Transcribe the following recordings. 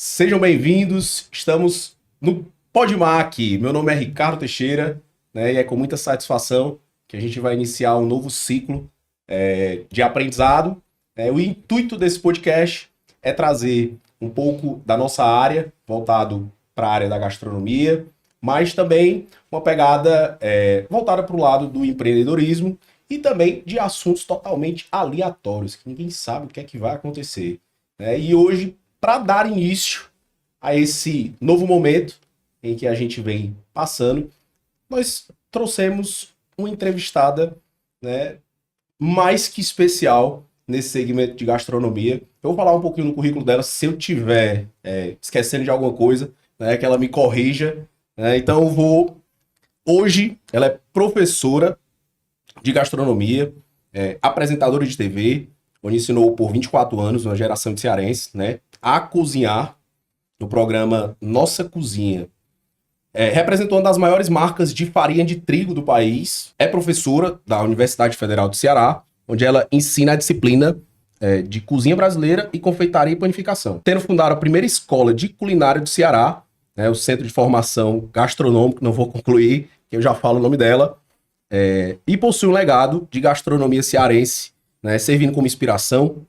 Sejam bem-vindos, estamos no Podmac. Meu nome é Ricardo Teixeira, né, e é com muita satisfação que a gente vai iniciar um novo ciclo de aprendizado. O intuito desse podcast é trazer um pouco da nossa área, voltado para a área da gastronomia, mas também uma pegada voltada para o lado do empreendedorismo e também de assuntos totalmente aleatórios, que ninguém sabe o que é que vai acontecer. E hoje, para dar início a esse novo momento em que a gente vem passando, nós trouxemos uma entrevistada, né, mais que especial nesse segmento de gastronomia. Eu vou falar um pouquinho no currículo dela, se eu tiver esquecendo de alguma coisa, né, que ela me corrija. Então eu vou... Hoje, ela é professora de gastronomia, apresentadora de TV, onde ensinou por 24 anos uma geração de cearenses, né, a cozinhar no programa Nossa Cozinha. Representou uma das maiores marcas de farinha de trigo do país. É professora da Universidade Federal do Ceará, onde ela ensina a disciplina de cozinha brasileira e confeitaria e panificação. Tendo fundado a primeira escola de culinária do Ceará, o Centro de Formação Gastronômico, não vou concluir, que eu já falo o nome dela, e possui um legado de gastronomia cearense, né, servindo como inspiração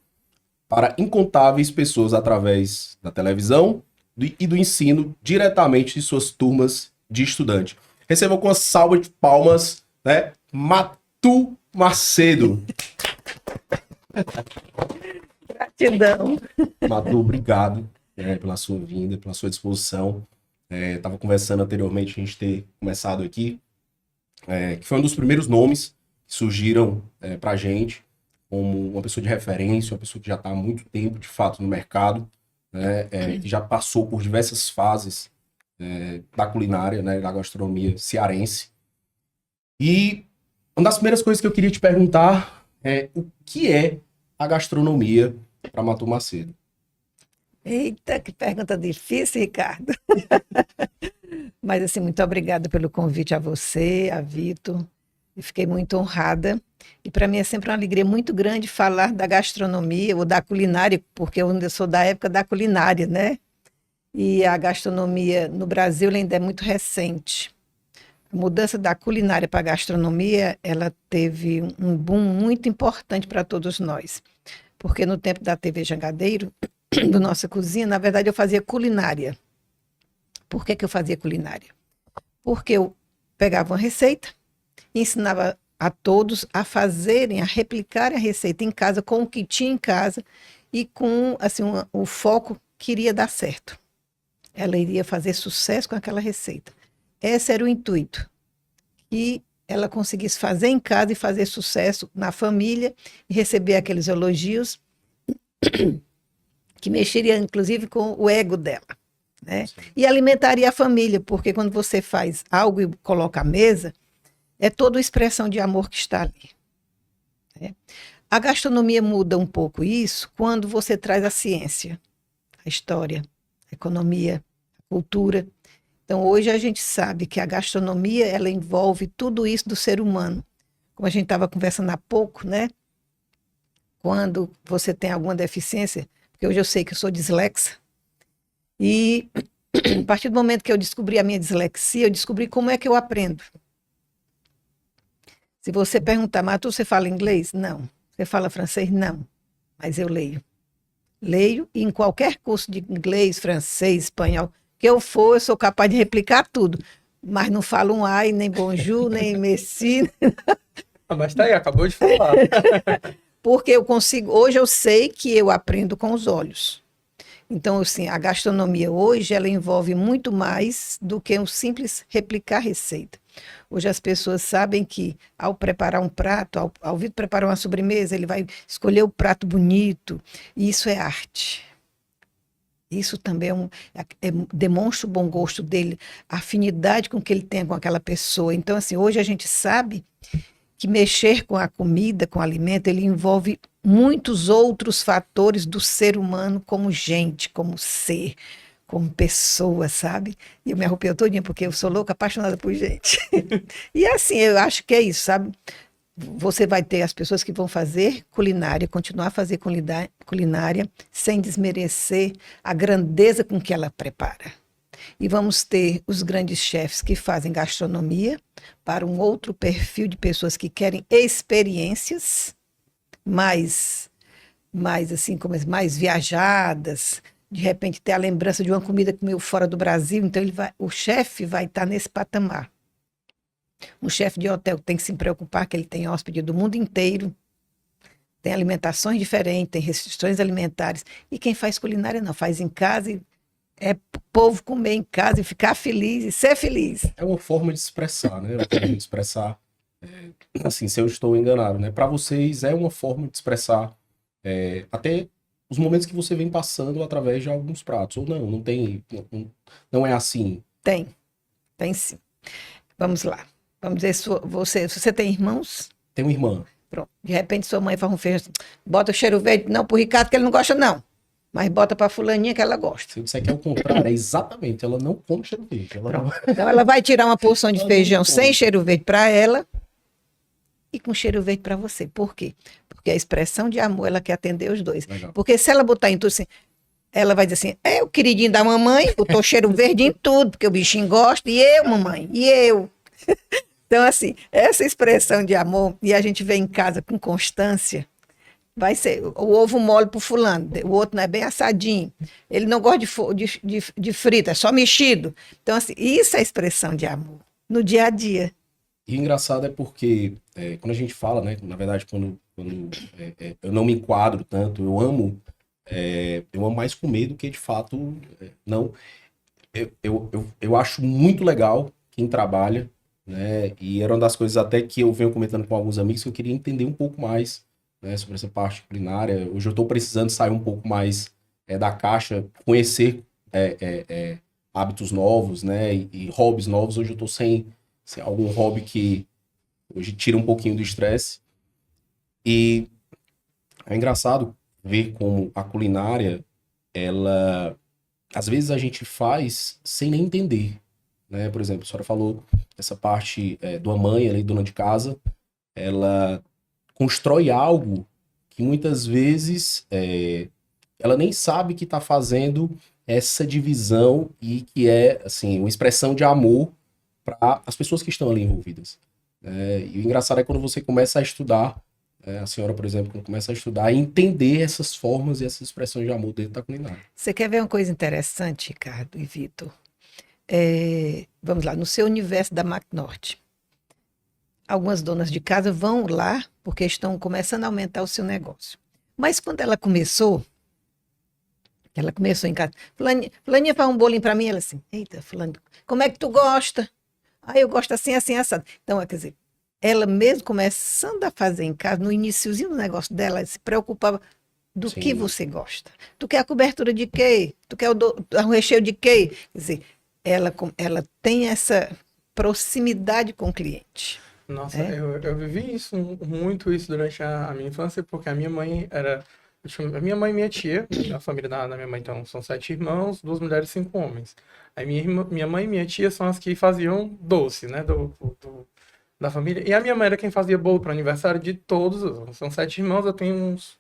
para incontáveis pessoas através da televisão e do ensino diretamente de suas turmas de estudante. Recebam com uma salva de palmas, né, Matu Macedo. Gratidão. Matu, obrigado pela sua vinda, pela sua disposição. Estava conversando anteriormente, a gente ter começado aqui, que foi um dos primeiros nomes que surgiram para a gente, como uma pessoa de referência, uma pessoa que já está há muito tempo, de fato, no mercado, né, que já passou por diversas fases da culinária, né, da gastronomia cearense. E uma das primeiras coisas que eu queria te perguntar é o que é a gastronomia para Matu Macedo? Eita, que pergunta difícil, Ricardo. Mas, assim, muito obrigada pelo convite a você, a Vitor. Eu fiquei muito honrada. E para mim é sempre uma alegria muito grande falar da gastronomia ou da culinária, porque eu sou da época da culinária, né? E a gastronomia no Brasil ela ainda é muito recente. A mudança da culinária para a gastronomia, ela teve um boom muito importante para todos nós. Porque no tempo da TV Jangadeiro, do Nossa Cozinha, na verdade eu fazia culinária. Por que eu fazia culinária? Porque eu pegava uma receita e ensinava a todos a fazerem, a replicarem a receita em casa, com o que tinha em casa e com assim, o foco que iria dar certo. Ela iria fazer sucesso com aquela receita. Esse era o intuito. Que ela conseguisse fazer em casa e fazer sucesso na família e receber aqueles elogios que mexeria, inclusive, com o ego dela. Né? E alimentaria a família, porque quando você faz algo e coloca à mesa, é toda a expressão de amor que está ali. Né? A gastronomia muda um pouco isso quando você traz a ciência, a história, a economia, a cultura. Então, hoje a gente sabe que a gastronomia, ela envolve tudo isso do ser humano. Como a gente estava conversando há pouco, né? Quando você tem alguma deficiência, porque hoje eu sei que eu sou dislexa, e a partir do momento que eu descobri a minha dislexia, eu descobri como é que eu aprendo. Se você perguntar, Matu, você fala inglês? Não. Você fala francês? Não. Mas eu leio. Leio e em qualquer curso de inglês, francês, espanhol, que eu for, eu sou capaz de replicar tudo. Mas não falo um ai, nem bonjour, nem merci. Mas tá aí, acabou de falar. Porque eu consigo, hoje eu sei que eu aprendo com os olhos. Então, assim, a gastronomia hoje, ela envolve muito mais do que um simples replicar receita. Hoje as pessoas sabem que ao preparar um prato, ao Vitor preparar uma sobremesa, ele vai escolher o prato bonito, e isso é arte. Isso também demonstra o bom gosto dele, a afinidade com que ele tem com aquela pessoa. Então, assim, hoje a gente sabe que mexer com a comida, com o alimento, ele envolve muitos outros fatores do ser humano como gente, como ser, como pessoa, sabe? E eu me arrepio todinha porque eu sou louca, apaixonada por gente. E assim, eu acho que é isso, sabe? você vai ter as pessoas que vão fazer culinária, continuar a fazer culinária, sem desmerecer a grandeza com que ela prepara. E vamos ter os grandes chefes que fazem gastronomia para um outro perfil de pessoas que querem experiências mais assim, como mais viajadas, de repente ter a lembrança de uma comida que comeu fora do Brasil, então o chefe vai estar nesse patamar. Um chefe de hotel tem que se preocupar que ele tem hóspede do mundo inteiro, tem alimentações diferentes, tem restrições alimentares, e quem faz culinária não, faz em casa e é povo comer em casa e ficar feliz e ser feliz. É uma forma de expressar, né? É uma forma de expressar, assim, se eu estou enganado, né? Para vocês é uma forma de expressar até os momentos que você vem passando através de alguns pratos. Ou não tem, não é assim. Tem sim. Vamos lá. Vamos dizer, você tem irmãos? Tem uma irmã. Pronto. De repente sua mãe faz um feijão, bota o cheiro verde, não pro Ricardo que ele não gosta não. Mas bota pra fulaninha que ela gosta. Se eu disser que é o contrário, é exatamente, ela não come cheiro verde. Então ela vai tirar uma porção de feijão sem cheiro verde para ela e com cheiro verde para você. Por quê? Porque a expressão de amor, ela quer atender os dois. Legal. Porque se ela botar em tudo assim, ela vai dizer assim, o queridinho da mamãe, botou cheiro verde em tudo, porque o bichinho gosta, e eu, mamãe, e eu. Então, assim, essa expressão de amor, e a gente vê em casa com constância, vai ser o ovo mole pro fulano, o outro não é bem assadinho, ele não gosta de frito, é só mexido. Então, assim, isso é expressão de amor, no dia a dia. E o engraçado é porque, quando a gente fala, né, na verdade, quando eu não me enquadro tanto, eu amo mais comer do que, de fato, não. Eu acho muito legal quem trabalha, né, e era uma das coisas até que eu venho comentando com alguns amigos que eu queria entender um pouco mais, né, sobre essa parte culinária. Hoje eu estou precisando sair um pouco mais da caixa, conhecer hábitos novos, né, e hobbies novos. Hoje eu estou sem algum hobby que hoje tira um pouquinho do estresse. E é engraçado ver como a culinária, ela, às vezes a gente faz sem nem entender, né? Por exemplo, a senhora falou essa parte de uma mãe ali, dona de casa, ela constrói algo que muitas vezes ela nem sabe que está fazendo essa divisão e que é, assim, uma expressão de amor para as pessoas que estão ali envolvidas. E o engraçado é quando você começa a estudar, a senhora, por exemplo, quando começa a estudar e entender essas formas e essas expressões de amor dentro da culinária. Você quer ver uma coisa interessante, Ricardo e Vitor? Vamos lá, no seu universo da McNorte, algumas donas de casa vão lá porque estão começando a aumentar o seu negócio. Mas quando ela começou em casa, fulaninha faz um bolinho para mim, ela assim, eita, fulano, como é que tu gosta? Eu gosto assim, assim, assado. Então, quer dizer, ela mesmo começando a fazer em casa, no iniciozinho do negócio dela, ela se preocupava do Sim. que você gosta. Tu quer a cobertura de quê? Tu quer o recheio de quê? Quer dizer, ela tem essa proximidade com o cliente. Nossa, eu vivi muito isso durante a minha infância, porque a minha mãe era... A minha mãe e minha tia, a família da minha mãe, então, são 7 irmãos, 2 mulheres e 5 homens. Aí minha mãe e minha tia são as que faziam doce, né, da família. E a minha mãe era quem fazia bolo para aniversário de todos. São 7 irmãos, eu tenho uns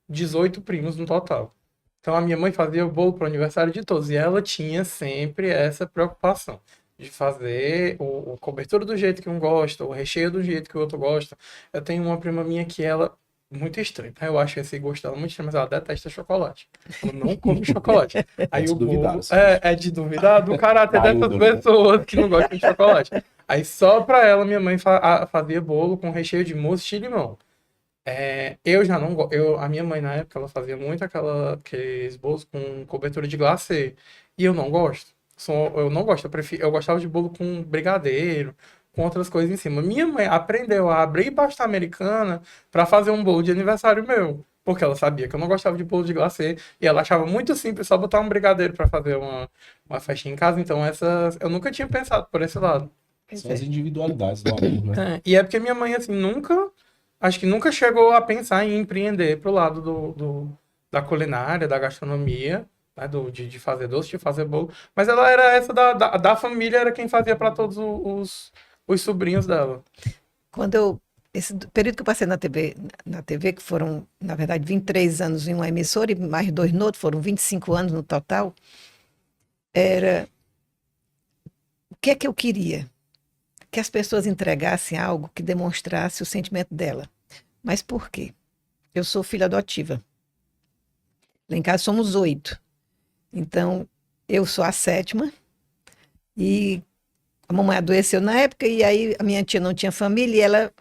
18 primos no total. Então a minha mãe fazia o bolo para o aniversário de todos. E ela tinha sempre essa preocupação de fazer o cobertura do jeito que um gosta, o recheio do jeito que o outro gosta. Eu tenho uma prima minha que ela... Muito estranho, tá? Eu acho esse gosto dela muito estranho, mas ela detesta chocolate. Ela não come chocolate. Aí o bolo é de duvidar do caráter dessas pessoas que não gostam de chocolate. Aí só pra ela, minha mãe fazia bolo com recheio de mousse de limão. Eu já não gosto. A minha mãe, na época, ela fazia muito aqueles bolos com cobertura de glacê. E eu não gosto. Eu não gosto. Eu gostava de bolo com brigadeiro, com outras coisas em cima. Minha mãe aprendeu a abrir pasta americana para fazer um bolo de aniversário meu, porque ela sabia que eu não gostava de bolo de glacê e ela achava muito simples só botar um brigadeiro para fazer uma festinha em casa. Então eu nunca tinha pensado por esse lado. São as individualidades do amor, né? E é porque minha mãe, assim, acho que nunca chegou a pensar em empreender pro lado da culinária, da gastronomia, né, de fazer doce, de fazer bolo. Mas ela era essa da família, era quem fazia para todos os sobrinhos dela. Quando esse período que eu passei na TV, que foram, na verdade, 23 anos em uma emissora e mais 2 no outro, foram 25 anos no total, era o que é que eu queria? Que as pessoas entregassem algo que demonstrasse o sentimento dela. Mas por quê? Eu sou filha adotiva. Lá em casa somos 8. Então, eu sou a 7ª e a mamãe adoeceu na época e aí a minha tia não tinha família e ela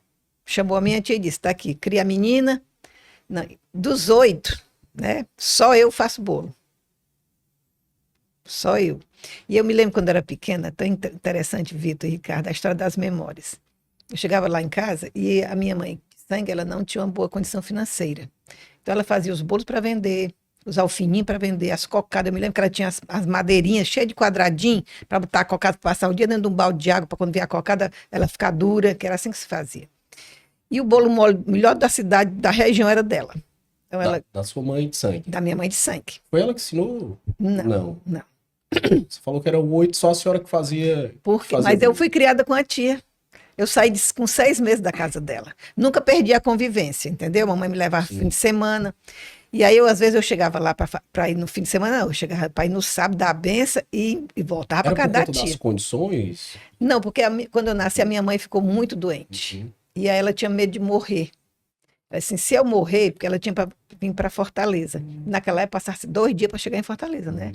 chamou a minha tia e disse, tá aqui, cria a menina. Não, dos 8, né? Só eu faço bolo. Só eu. E eu me lembro quando era pequena, tão interessante, Vitor e Ricardo, a história das memórias. Eu chegava lá em casa e a minha mãe, de sangue, ela não tinha uma boa condição financeira. Então ela fazia os bolos para vender, os alfininhos para vender, as cocadas. Eu me lembro que ela tinha as madeirinhas cheias de quadradinho para botar a cocada para passar o dia dentro de um balde de água para quando vier a cocada ela ficar dura, que era assim que se fazia. E o bolo mole, melhor da cidade, da região, era dela. Então ela, Da sua mãe de sangue. da minha mãe de sangue. Foi ela que ensinou? Não. Você falou que era o 8, só a senhora que fazia. Mas eu fui criada com a tia. Eu saí com 6 meses da casa dela. Nunca perdi a convivência, entendeu? A mamãe me levava fim de semana. E aí, às vezes, eu chegava lá para ir no fim de semana, não. Eu chegava para ir no sábado, dar a benção e voltava para casa da tia. Das condições? Não, porque quando eu nasci, a minha mãe ficou muito doente. Uhum. E aí ela tinha medo de morrer. Assim, se eu morrer, porque ela tinha para vir para Fortaleza. Naquela época, passasse 2 dias para chegar em Fortaleza, né?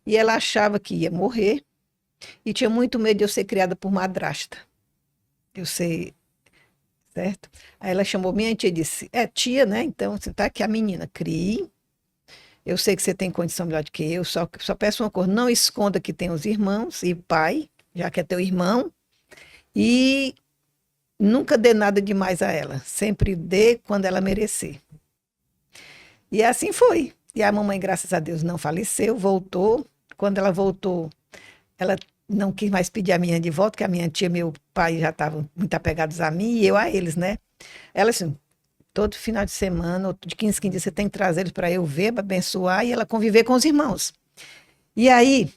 E ela achava que ia morrer e tinha muito medo de eu ser criada por madrasta. Eu sei, certo? Aí ela chamou minha tia e disse, tia, né? Então, você tá aqui, a menina, crie. Eu sei que você tem condição melhor do que eu, só peço uma coisa, não esconda que tem os irmãos e pai, já que é teu irmão, e nunca dê nada demais a ela, sempre dê quando ela merecer. E assim foi. E a mamãe, graças a Deus, não faleceu, voltou. Quando ela voltou, ela não quis mais pedir a minha de volta, porque a minha tia e meu pai já estavam muito apegados a mim e eu a eles, né? Ela assim, todo final de semana, ou de 15 dias, você tem que trazer eles para eu ver, para abençoar e ela conviver com os irmãos. E aí,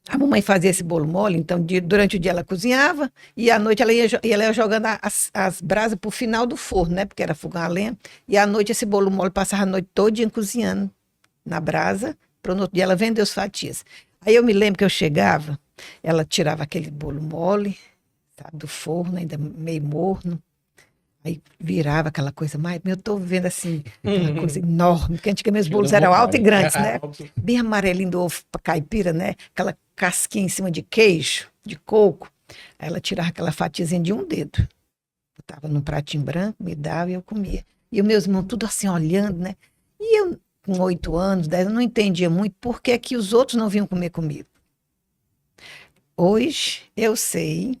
a mamãe fazia esse bolo mole, então durante o dia ela cozinhava e à noite ela ia jogando as brasas para o final do forno, né? Porque era fogão a lenha. E à noite esse bolo mole passava a noite todinha cozinhando na brasa, para no outro dia ela vender as fatias. Aí eu me lembro que eu chegava, ela tirava aquele bolo mole, sabe, do forno, ainda meio morno. Aí virava aquela coisa mais. Eu estou vendo assim, aquela coisa enorme, porque antigamente os bolos eram altos e grandes, né? Bem amarelinho do ovo caipira, né? Aquela casquinha em cima de queijo, de coco. Aí ela tirava aquela fatiazinha de um dedo. Botava num pratinho branco, me dava e eu comia. E os meus irmãos tudo assim olhando, né? E eu, com 8 anos, 10 anos, não entendia muito por que que os outros não vinham comer comigo. Hoje eu sei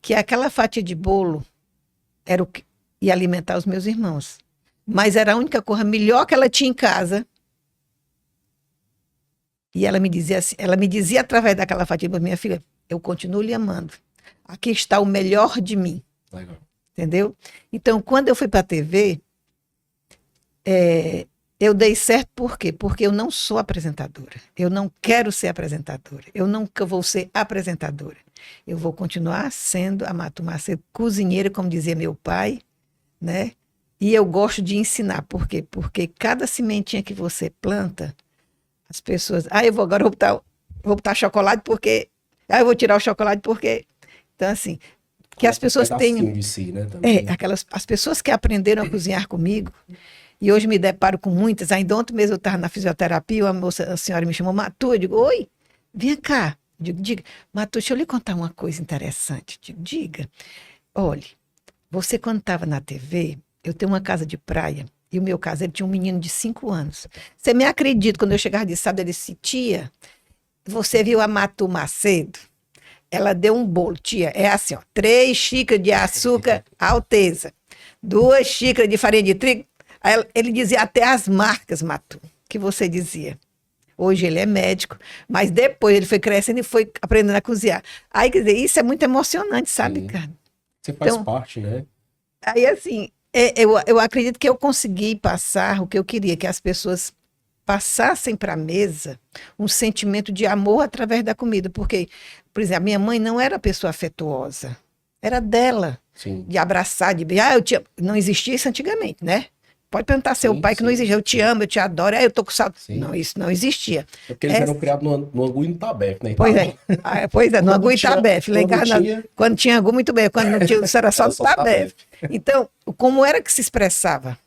que aquela fatia de bolo era o que ia alimentar os meus irmãos. Mas era a única coisa melhor que ela tinha em casa. E ela me dizia assim, ela me dizia através daquela fatia, minha filha, eu continuo lhe amando. Aqui está o melhor de mim. Legal. Entendeu? Então, quando eu fui para a TV, eu dei certo por quê? Porque eu não sou apresentadora. Eu não quero ser apresentadora. Eu nunca vou ser apresentadora. Eu vou continuar sendo a Matu Macedo, cozinheira, como dizia meu pai, né? E eu gosto de ensinar. Por quê? Porque cada sementinha que você planta, as pessoas... agora vou botar chocolate porque... eu vou tirar o chocolate porque... Então, assim, que as pessoas tenham... de si, né, também. As pessoas que aprenderam a cozinhar comigo, e hoje me deparo com muitas, ainda ontem mesmo eu estava na fisioterapia, a senhora me chamou, Matu, eu digo, oi, vem cá. Eu digo, diga, Matu, deixa eu lhe contar uma coisa interessante. Eu digo, diga, olhe, você quando estava na TV, eu tenho uma casa de praia, e o meu caseiro tinha um menino de 5 anos. Você me acredita, quando eu chegava de sábado, ele disse, tia, você viu a Matu Macedo? Ela deu um bolo, tia, é assim, ó, 3 xícaras de açúcar Alteza, 2 xícaras de farinha de trigo. Aí ele dizia até as marcas, Matu, que você dizia. Hoje ele é médico, mas depois ele foi crescendo e foi aprendendo a cozinhar. Aí, quer dizer, isso é muito emocionante, sabe, cara? Você faz parte, né? Aí, assim, eu acredito que eu consegui passar o que eu queria, que as pessoas passassem para a mesa um sentimento de amor através da comida. Porque, por exemplo, a minha mãe não era pessoa afetuosa. era dela. Sim. De abraçar, de beijar. Eu te amo. Não existia isso antigamente, né? Pode perguntar ao seu Sim, pai que não sim. existia. Eu te amo, eu te adoro. Eu tô com saudade. Sim. Não, isso não existia. É porque eles É, eram criados no Angu e no Tabef, né? pois é. Pois é, no Angu e Itabef. Quando tinha Angu, muito bem. Quando não tinha, isso era só Era no só Itabef. Então, como era que se expressava?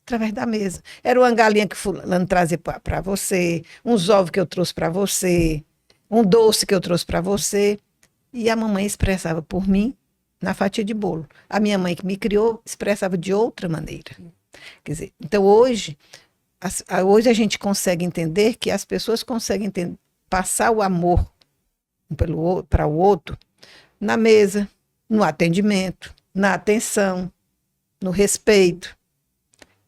Através da mesa. Era uma galinha que fulano trazia para você, uns ovos que eu trouxe para você, um doce que eu trouxe para você. E a mamãe expressava por mim na fatia de bolo. A minha mãe que me criou expressava de outra maneira. Quer dizer, então hoje a gente consegue entender que as pessoas conseguem passar o amor para o outro na mesa, no atendimento, na atenção, no respeito.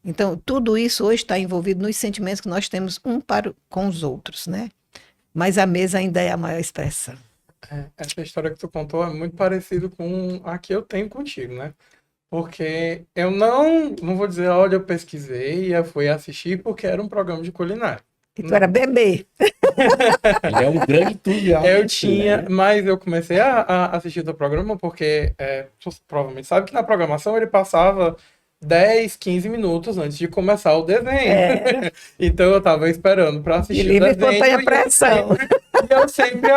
Então, tudo isso hoje está envolvido nos sentimentos que nós temos com os outros, né? Mas a mesa ainda é a maior expressão. Essa história que tu contou é muito parecido com a que eu tenho contigo, né? Porque eu não vou dizer, olha, eu pesquisei e eu fui assistir porque era um programa de culinária. E tu era bebê. Ele é um grande entusiasta. Eu tinha, né? mas eu comecei a assistir o programa porque, tu provavelmente sabe que na programação ele passava 10, 15 minutos antes de começar o desenho. Então eu tava esperando para assistir De livre o desenho. espontânea pressão. Eu sempre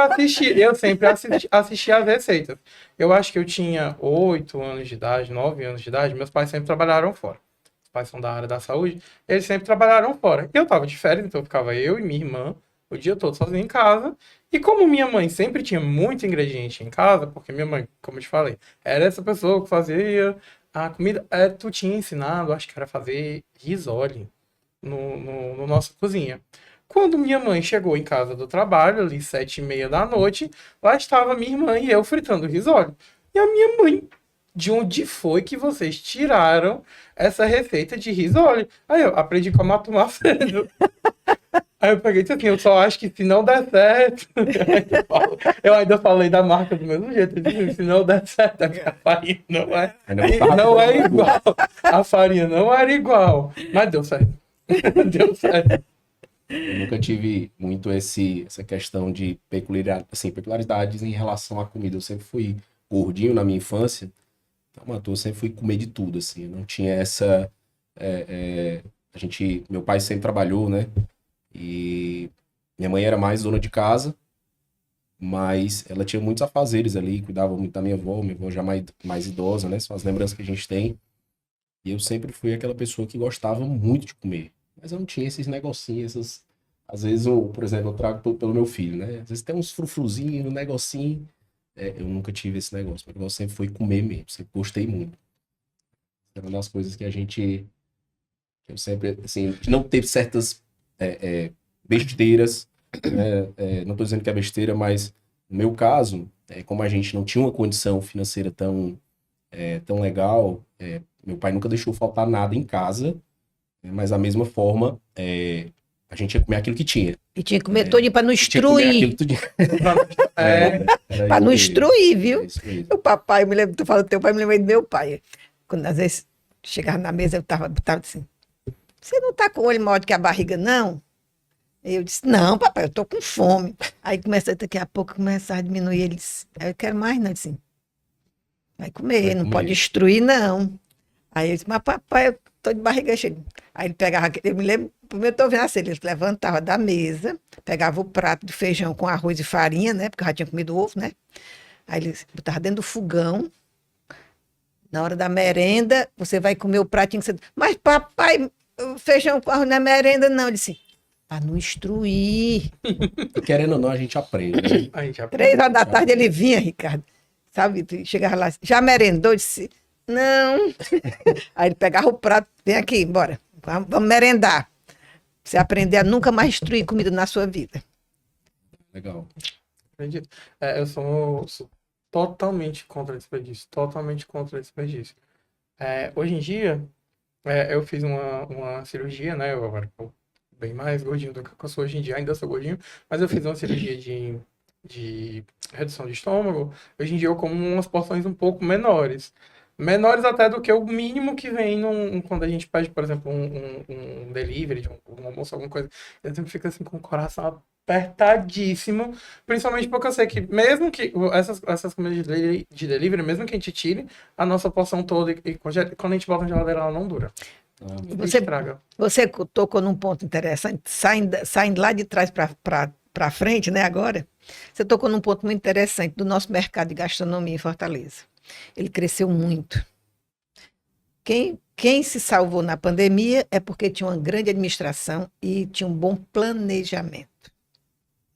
assistia as receitas. Eu acho que eu tinha 8 anos de idade, 9 anos de idade, meus pais sempre trabalharam fora. Os pais são da área da saúde, eles sempre trabalharam fora. E eu tava de férias, então ficava eu e minha irmã o dia todo sozinho em casa. E como minha mãe sempre tinha muito ingrediente em casa, porque minha mãe, como eu te falei, era essa pessoa que fazia a comida, tu tinha ensinado, acho que era fazer risole no nossa cozinha. Quando minha mãe chegou em casa do trabalho, ali 7h30 da noite, lá estava minha irmã e eu fritando risole. E a minha mãe, de onde foi que vocês tiraram essa receita de risole? Aí eu aprendi com a Mato Macedo. Aí eu peguei e disse assim, eu só acho que se não der certo... Eu ainda falei da marca do mesmo jeito. Eu disse, se não der certo, a farinha não é igual. A farinha não era igual. Mas deu certo. Deu certo. Eu nunca tive muito essa questão de peculiaridades em relação à comida. Eu sempre fui gordinho na minha infância. Então, eu sempre fui comer de tudo, assim. Eu não tinha essa... Meu pai sempre trabalhou, né? E minha mãe era mais dona de casa, mas ela tinha muitos afazeres ali, cuidava muito da minha avó já mais idosa, né? São as lembranças que a gente tem. E eu sempre fui aquela pessoa que gostava muito de comer. Mas eu não tinha esses negocinhos, às vezes, por exemplo, eu trago pelo meu filho, né? Às vezes tem uns frufruzinhos, um negocinho. Eu nunca tive esse negócio. Meu negócio sempre foi comer mesmo, sempre gostei muito. É uma das coisas que eu sempre, assim, não teve certas besteiras, né? Não estou dizendo que é besteira, mas no meu caso, como a gente não tinha uma condição financeira tão legal, meu pai nunca deixou faltar nada em casa, mas da mesma forma, a gente ia comer aquilo que tinha. E tinha que comer todinho para não instruir. Para não instruir, viu? O papai, eu me lembro, tu falou do teu pai, eu me lembrei do meu pai. Quando às vezes chegava na mesa, eu tava assim, você não tá com o olho maior do que a barriga, não? Eu disse, não, papai, eu tô com fome. Aí daqui a pouco começava a diminuir, ele disse, eu quero mais, não, eu disse, vai comer, não pode instruir, não. Aí eu disse, mas papai, eu tô de barriga cheia. Aí ele pegava, eu me lembro, primeiro eu tô vendo assim, ele levantava da mesa, pegava o prato de feijão com arroz e farinha, né, porque eu já tinha comido ovo, né. Aí ele botava dentro do fogão, na hora da merenda, você vai comer o pratinho que você... Mas papai, o feijão com arroz na merenda, não. Ele disse, para não instruir. Querendo ou não, a gente aprende. Né? 3 horas da tarde ele vinha, Ricardo, sabe, chegava lá, já merendou? Eu disse, não. Aí ele pegava o prato, vem aqui, bora, vamos merendar. Você aprender a nunca mais destruir comida na sua vida. Legal. Acredito. Eu sou totalmente contra desperdício, totalmente contra desperdício. Hoje em dia, eu fiz uma cirurgia, né, eu agora tô bem mais gordinho do que eu sou hoje em dia, ainda sou gordinho, mas eu fiz uma cirurgia de redução de estômago. Hoje em dia eu como umas porções um pouco menores até do que o mínimo que vem quando a gente pede, por exemplo, um delivery, um almoço, alguma coisa. Eu sempre fico assim com o coração apertadíssimo, principalmente porque eu sei que mesmo que essas comidas de delivery, mesmo que a gente tire a nossa porção toda e quando a gente bota na geladeira, ela não dura. Você, Estraga. você tocou num ponto interessante, saindo lá de trás para frente, né, agora, você tocou num ponto muito interessante do nosso mercado de gastronomia em Fortaleza. Ele cresceu muito. Quem se salvou na pandemia é porque tinha uma grande administração e tinha um bom planejamento,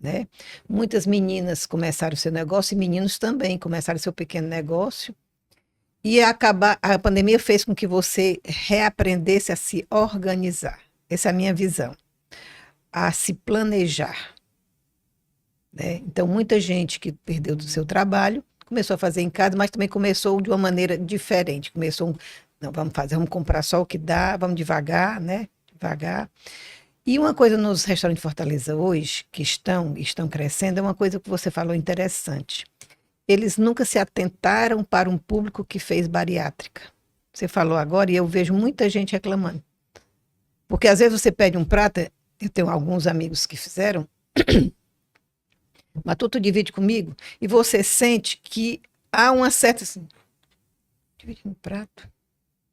né? Muitas meninas começaram o seu negócio e meninos também começaram o seu pequeno negócio. E a pandemia fez com que você reaprendesse a se organizar. Essa é a minha visão. A se planejar, né? Então, muita gente que perdeu do seu trabalho começou a fazer em casa, mas também começou de uma maneira diferente. Não, vamos comprar só o que dá, vamos devagar, né? Devagar. E uma coisa nos restaurantes de Fortaleza hoje, que estão crescendo, é uma coisa que você falou interessante. Eles nunca se atentaram para um público que fez bariátrica. Você falou agora e eu vejo muita gente reclamando. Porque às vezes você pede um prato, eu tenho alguns amigos que fizeram, mas tu divide comigo, e você sente que há uma certa assim, divide um prato.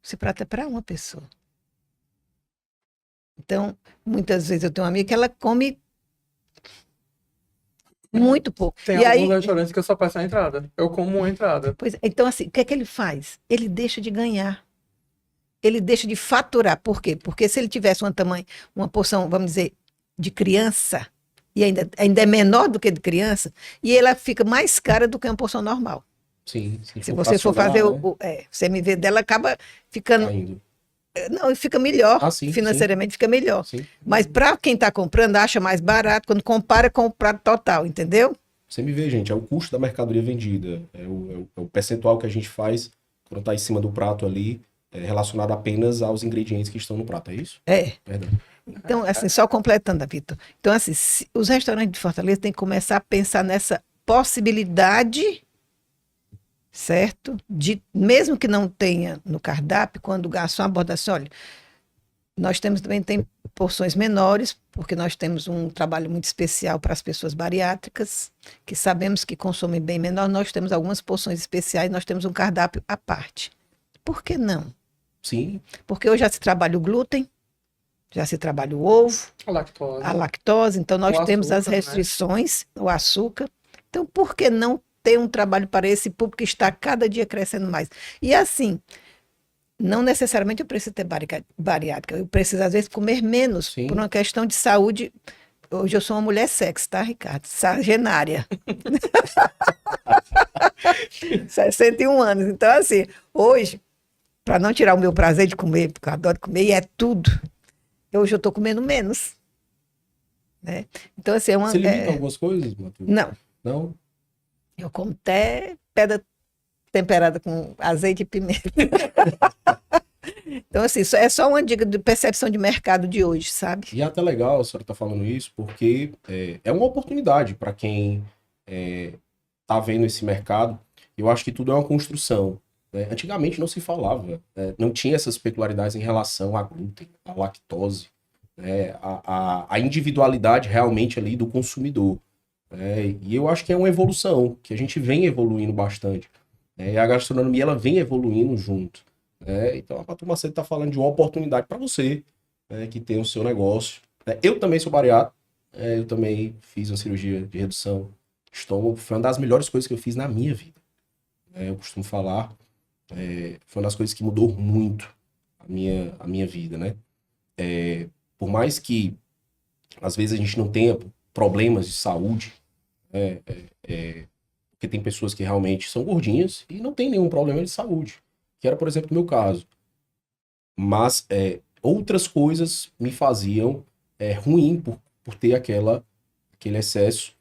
Esse prato é para uma pessoa. Então, muitas vezes eu tenho uma amiga que ela come muito pouco. Tem E alguns aí, restaurantes que eu só peço a entrada. Eu como uma entrada. pois, então, assim, o que é que ele faz? Ele deixa de ganhar. Ele deixa de faturar. Por quê? Porque se ele tivesse uma porção, vamos dizer, de criança, e ainda é menor do que de criança, e ela fica mais cara do que uma porção normal. Sim, Se você for fazer né? o CMV dela, acaba ficando. Caindo. Não, fica melhor. Ah, sim, Financeiramente fica melhor. Sim. Mas para quem está comprando, acha mais barato quando compara com o prato total, entendeu? Você me vê, gente, é o custo da mercadoria vendida, é o percentual que a gente faz quando está em cima do prato ali, relacionado apenas aos ingredientes que estão no prato, é isso? É. Perdão. Então, assim, só completando, Vitor. Então, assim, os restaurantes de Fortaleza têm que começar a pensar nessa possibilidade, certo? Mesmo que não tenha no cardápio, quando o garçom aborda assim, olha, nós tem porções menores, porque nós temos um trabalho muito especial para as pessoas bariátricas, que sabemos que consomem bem menor, nós temos algumas porções especiais, nós temos um cardápio à parte. Por que não? Sim. Porque hoje já se trabalha o glúten, já se trabalha o ovo, a lactose, então nós temos as restrições, né? O açúcar. Então, por que não ter um trabalho para esse público que está cada dia crescendo mais? E assim, não necessariamente eu preciso ter bariátrica, eu preciso às vezes comer menos, Sim. Por uma questão de saúde. Hoje eu sou uma mulher sexy, tá, Ricardo? Sagenária. 61 anos. Então, assim, hoje, para não tirar o meu prazer de comer, porque eu adoro comer e é tudo, hoje eu estou comendo menos. Né? Então, assim, Você limita algumas coisas, Matheus? Não. Não? Eu como até pedra temperada com azeite e pimenta. Então, assim, é só uma dica de percepção de mercado de hoje, sabe? E é até legal a senhora estar falando isso, porque é uma oportunidade para quem está vendo esse mercado. Eu acho que tudo é uma construção. Né? Antigamente não se falava, não tinha essas peculiaridades em relação a glúten, a lactose, né? a individualidade realmente ali do consumidor. E eu acho que é uma evolução, que a gente vem evoluindo bastante. E a gastronomia ela vem evoluindo junto. Então a Pato Macedo está falando de uma oportunidade para você, que tem o seu negócio. Eu também sou bariátrico, eu também fiz uma cirurgia de redução de estômago, foi uma das melhores coisas que eu fiz na minha vida. Eu costumo falar, foi uma das coisas que mudou muito a minha vida, né? Por mais que às vezes a gente não tenha problemas de saúde, porque tem pessoas que realmente são gordinhas e não tem nenhum problema de saúde, que era, por exemplo, o meu caso. Mas outras coisas me faziam ruim por ter aquele excesso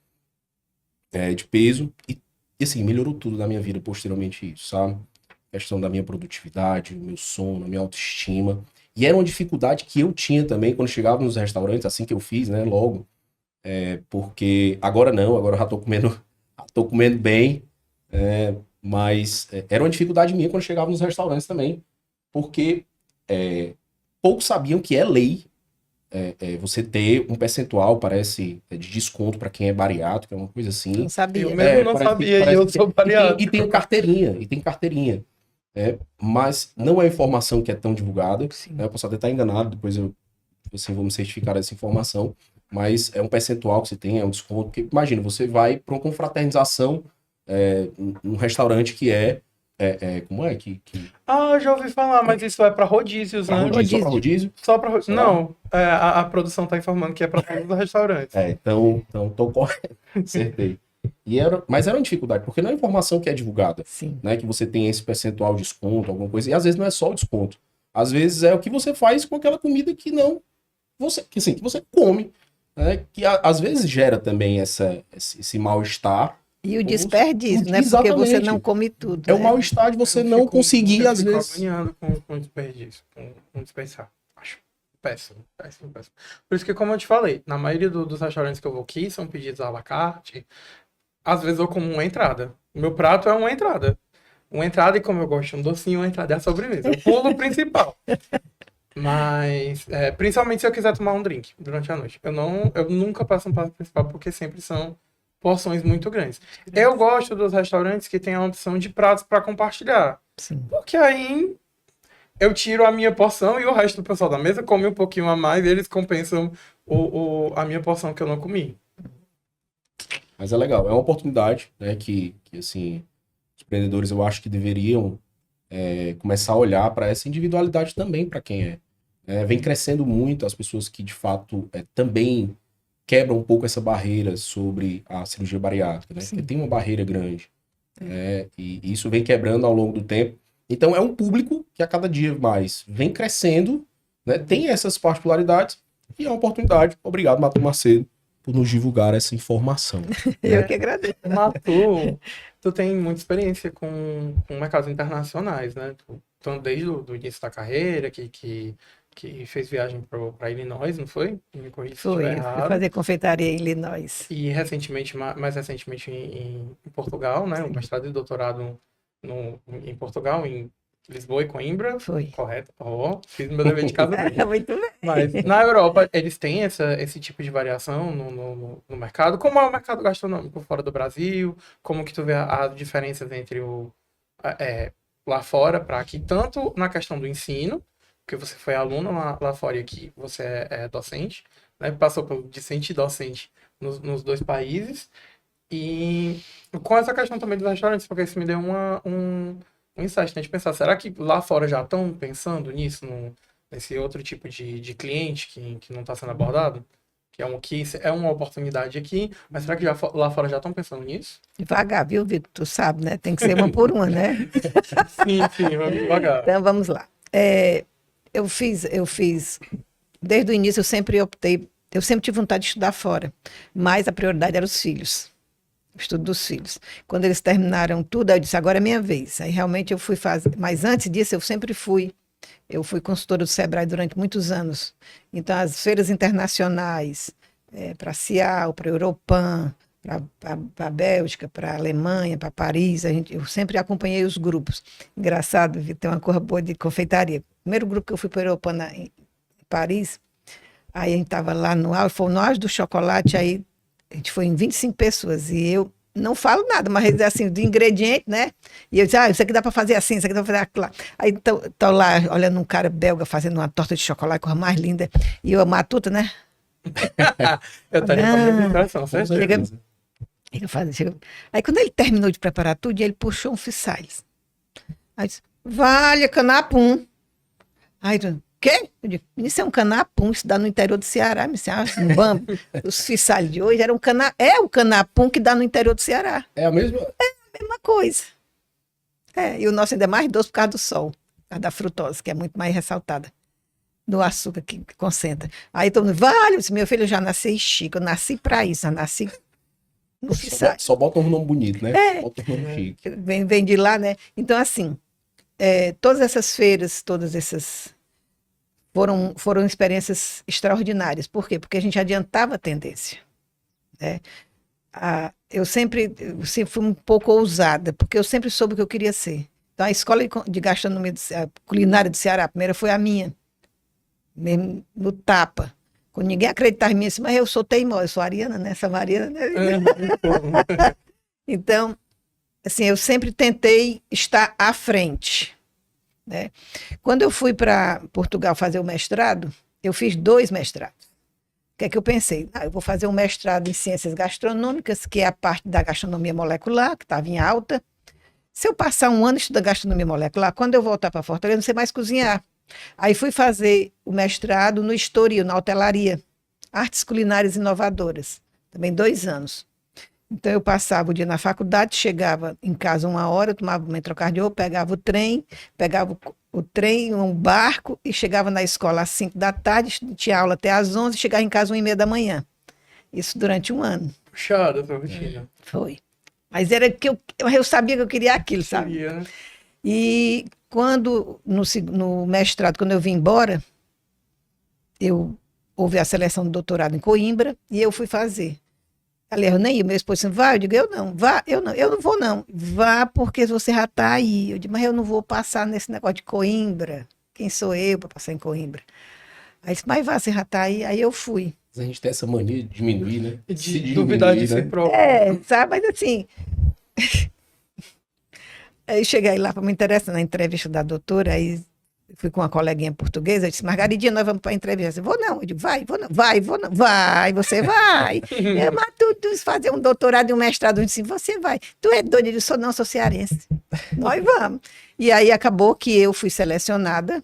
de peso e assim, melhorou tudo na minha vida posteriormente isso, sabe? A questão da minha produtividade, o meu sono, a minha autoestima. E era uma dificuldade que eu tinha também quando chegava nos restaurantes, assim que eu fiz, né, logo. Porque agora não, agora eu já tô comendo bem, mas era uma dificuldade minha quando chegava nos restaurantes também, porque poucos sabiam que é lei você ter um percentual, parece, de desconto para quem é bariátrico, é uma coisa assim. Não sabia. Eu mesmo não sabia, e eu sou bariátrico. E tem carteirinha. Mas não é informação que é tão divulgada. Sim. Eu posso até estar enganado, depois eu vou me certificar dessa informação. Mas é um percentual que você tem, é um desconto. Porque, imagina, você vai para uma confraternização num restaurante que como é que... Ah, já ouvi falar, mas isso é para rodízios, Pra né? rodízio, só para rodízio? Só para rodízio. Será? Não, a produção tá informando que é para todos os restaurantes. Então tô correto. Acertei. Mas era uma dificuldade, porque não é informação que é divulgada. Sim. Né, que você tem esse percentual de desconto, alguma coisa, e às vezes não é só o desconto. Às vezes é o que você faz com aquela comida que você come, né, que às vezes gera também esse mal-estar. E o desperdício, né? Porque Exatamente. você não come tudo. É o né? mal-estar de você não conseguir, às vezes. Eu fico agoniado com desperdício, com dispensar. Acho péssimo. Por isso que, como eu te falei, na maioria dos restaurantes que eu vou aqui, são pedidos à la carte. Às vezes eu como uma entrada. O meu prato é uma entrada. Uma entrada, e como eu gosto de um docinho, uma entrada é a sobremesa. Eu pulo o principal. Mas, principalmente se eu quiser tomar um drink durante a noite. Eu nunca passo um prato principal, porque sempre são porções muito grandes. Eu gosto dos restaurantes que tem a opção de pratos para compartilhar. Sim. Porque aí eu tiro a minha porção e o resto do pessoal da mesa come um pouquinho a mais e eles compensam a minha porção que eu não comi. Mas é legal, é uma oportunidade, né, que assim, os empreendedores eu acho que deveriam começar a olhar para essa individualidade também para quem vem crescendo muito as pessoas que de fato também quebram um pouco essa barreira sobre a cirurgia bariátrica, né? Porque tem uma barreira grande, e isso vem quebrando ao longo do tempo. Então é um público que a cada dia mais vem crescendo, né? Tem essas particularidades e é uma oportunidade. Obrigado, Matheus Macedo, por nos divulgar essa informação. Eu que agradeço. Matu, tu tem muita experiência com mercados internacionais, né? Então, desde o início da carreira, que fez viagem para Illinois, não foi? Me corrija se Foi, estiver eu fui errado. fazer confeitaria em Illinois. E recentemente, mais recentemente em Portugal, né? Um mestrado e doutorado em Portugal, em Lisboa e Coimbra. Foi. Correto. Fiz meu dever de casa bem. Muito bem. Mas na Europa, eles têm esse tipo de variação no mercado. Como é o mercado gastronômico fora do Brasil? Como que tu vê as diferenças entre lá fora para aqui? Tanto na questão do ensino, porque você foi aluno lá fora e aqui você é docente, né? Passou pelo discente e docente nos dois países. E com essa questão também dos restaurantes, porque isso me deu um insight, né? De pensar, será que lá fora já estão pensando nisso, nesse outro tipo de cliente que não está sendo abordado? Que é uma oportunidade aqui, mas será que lá fora já estão pensando nisso? Devagar, viu, Vitor? Tu sabe, né? Tem que ser uma por uma, né? Sim, vamos devagar. Então, vamos lá. Eu fiz, desde o início eu sempre tive vontade de estudar fora, mas a prioridade era os filhos, o estudo dos filhos. Quando eles terminaram tudo, eu disse, agora é minha vez. Aí realmente eu fui fazer, mas antes disso eu fui consultora do Sebrae durante muitos anos. Então as feiras internacionais, para a CIAL, para a Europan, para a Bélgica, para a Alemanha, para Paris, eu sempre acompanhei os grupos. Engraçado, tem uma coisa boa de confeitaria. O primeiro grupo que eu fui para a Europa em Paris, aí a gente estava lá foi no auge do chocolate, aí a gente foi em 25 pessoas, e eu não falo nada, mas assim, de ingrediente, né? E eu disse, isso aqui dá para fazer assim, isso aqui dá para fazer aquilo lá. Aí tô lá, olhando um cara belga fazendo uma torta de chocolate, coisa mais linda, e eu, matuta, né? Eu estaria com a mesma impressão, certo? Aí quando ele terminou de preparar tudo, ele puxou um fisales. Aí disse, vale, canapum. Aí eu, quê? Eu digo, isso é um canapum, isso dá no interior do Ceará. Me disse, um bambu. Os fisales de hoje é o canapum que dá no interior do Ceará. É a mesma? É a mesma coisa. E o nosso ainda é mais doce por causa do sol, por causa da frutose, que é muito mais ressaltada. Do açúcar que concentra. Aí todo mundo, vale, meu filho, eu já nasci chique, eu nasci pra isso, eu nasci no fisales. Só bota um nome bonito, né? Bota um nome chique. Vem de lá, né? Então, assim, todas essas feiras, todas essas foram experiências extraordinárias. Por quê? Porque a gente adiantava a tendência. Né? Eu sempre fui um pouco ousada, porque eu sempre soube o que eu queria ser. Então, a escola de gastronomia culinária do Ceará, a primeira foi a minha, mesmo no Tapa. Quando ninguém acreditava em mim, assim, mas eu sou teimosa, eu sou ariana, né? Essa Mariana, né? Então, assim, eu sempre tentei estar à frente, né? Quando eu fui para Portugal fazer o mestrado, eu fiz 2 mestrados. O que é que eu pensei? Eu vou fazer um mestrado em ciências gastronômicas, que é a parte da gastronomia molecular, que estava em alta. Se eu passar um ano estudando gastronomia molecular, quando eu voltar para Fortaleza, eu não sei mais cozinhar. Aí fui fazer o mestrado no Estoril, na hotelaria, artes culinárias inovadoras, também 2 anos. Então eu passava o dia na faculdade, chegava em casa 1 hora, tomava um metrocardiô, pegava o trem, um barco e chegava na escola às 5 da tarde, tinha aula até às 11, chegava em casa 1h30 da manhã. Isso durante um ano. Puxada essa rotina. Foi. Mas era que eu sabia que eu queria aquilo, sabe? Queria, né? E quando, no mestrado, quando eu vim embora, houve a seleção do doutorado em Coimbra e eu fui fazer. Aliás, eu nem ia, meu esposo disse, vai, eu digo, eu não, vá, eu não vou não, vá porque você já está aí. Eu digo, mas eu não vou passar nesse negócio de Coimbra, quem sou eu para passar em Coimbra? Aí disse, mas vá, você já está aí, aí eu fui. A gente tem essa mania de diminuir, né? E Se de diminuir, duvidar de si né? próprio. Sabe, mas assim, aí cheguei lá para me interessar na entrevista da doutora, aí fui com uma coleguinha portuguesa, eu disse, Margaridinha, nós vamos para a entrevista. Eu disse, vou não, eu digo, vai, vou não, vai, vou não, vai, você vai. Mas tu fazer um doutorado e um mestrado, eu disse, você vai. Tu é doida? Eu disse, não, sou cearense. Nós vamos. E aí acabou que eu fui selecionada,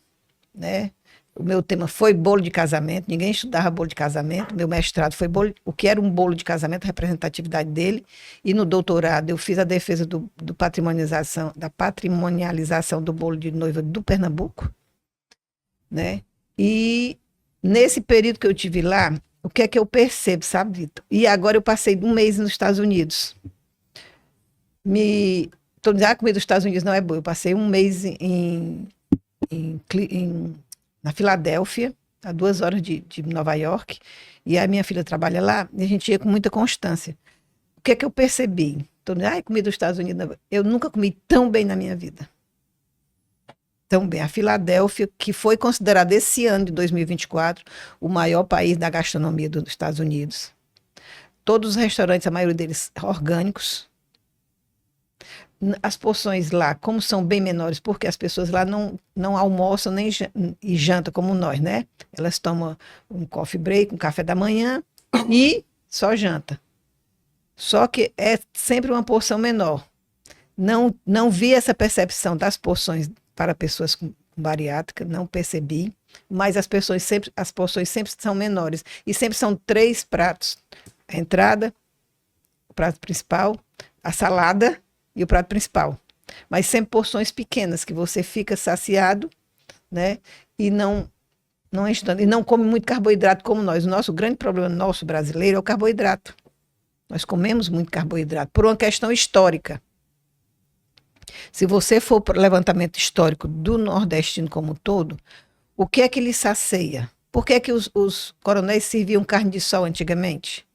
né? O meu tema foi bolo de casamento, ninguém estudava bolo de casamento, meu mestrado foi o que era um bolo de casamento, a representatividade dele, e no doutorado eu fiz a defesa da patrimonialização do bolo de noiva do Pernambuco, né? E nesse período que eu tive lá, o que é que eu percebo, sabe, Vitor? E agora eu passei 1 mês nos Estados Unidos. Tô dizendo, a comida dos Estados Unidos não é boa, eu passei 1 mês na Filadélfia, a 2 horas de Nova York, e a minha filha trabalha lá, e a gente ia com muita constância. O que é que eu percebi? Comida dos Estados Unidos, eu nunca comi tão bem na minha vida. Tão bem. A Filadélfia, que foi considerada esse ano de 2024 o maior país da gastronomia dos Estados Unidos. Todos os restaurantes, a maioria deles orgânicos. As porções lá, como são bem menores, porque as pessoas lá não almoçam nem e jantam como nós, né? Elas tomam um coffee break, um café da manhã e só janta. Só que é sempre uma porção menor. Não vi essa percepção das porções para pessoas com bariátrica, não percebi, mas as porções sempre são menores. E sempre são 3 pratos. A entrada, o prato principal, a salada e o prato principal. Mas sempre porções pequenas, que você fica saciado, né? E não enche tanto. E não come muito carboidrato como nós. O nosso grande problema nosso brasileiro é o carboidrato. Nós comemos muito carboidrato por uma questão histórica. Se você for para o levantamento histórico do nordestino como um todo, o que é que lhe sacia? Por que é que os coronéis serviam carne de sol antigamente?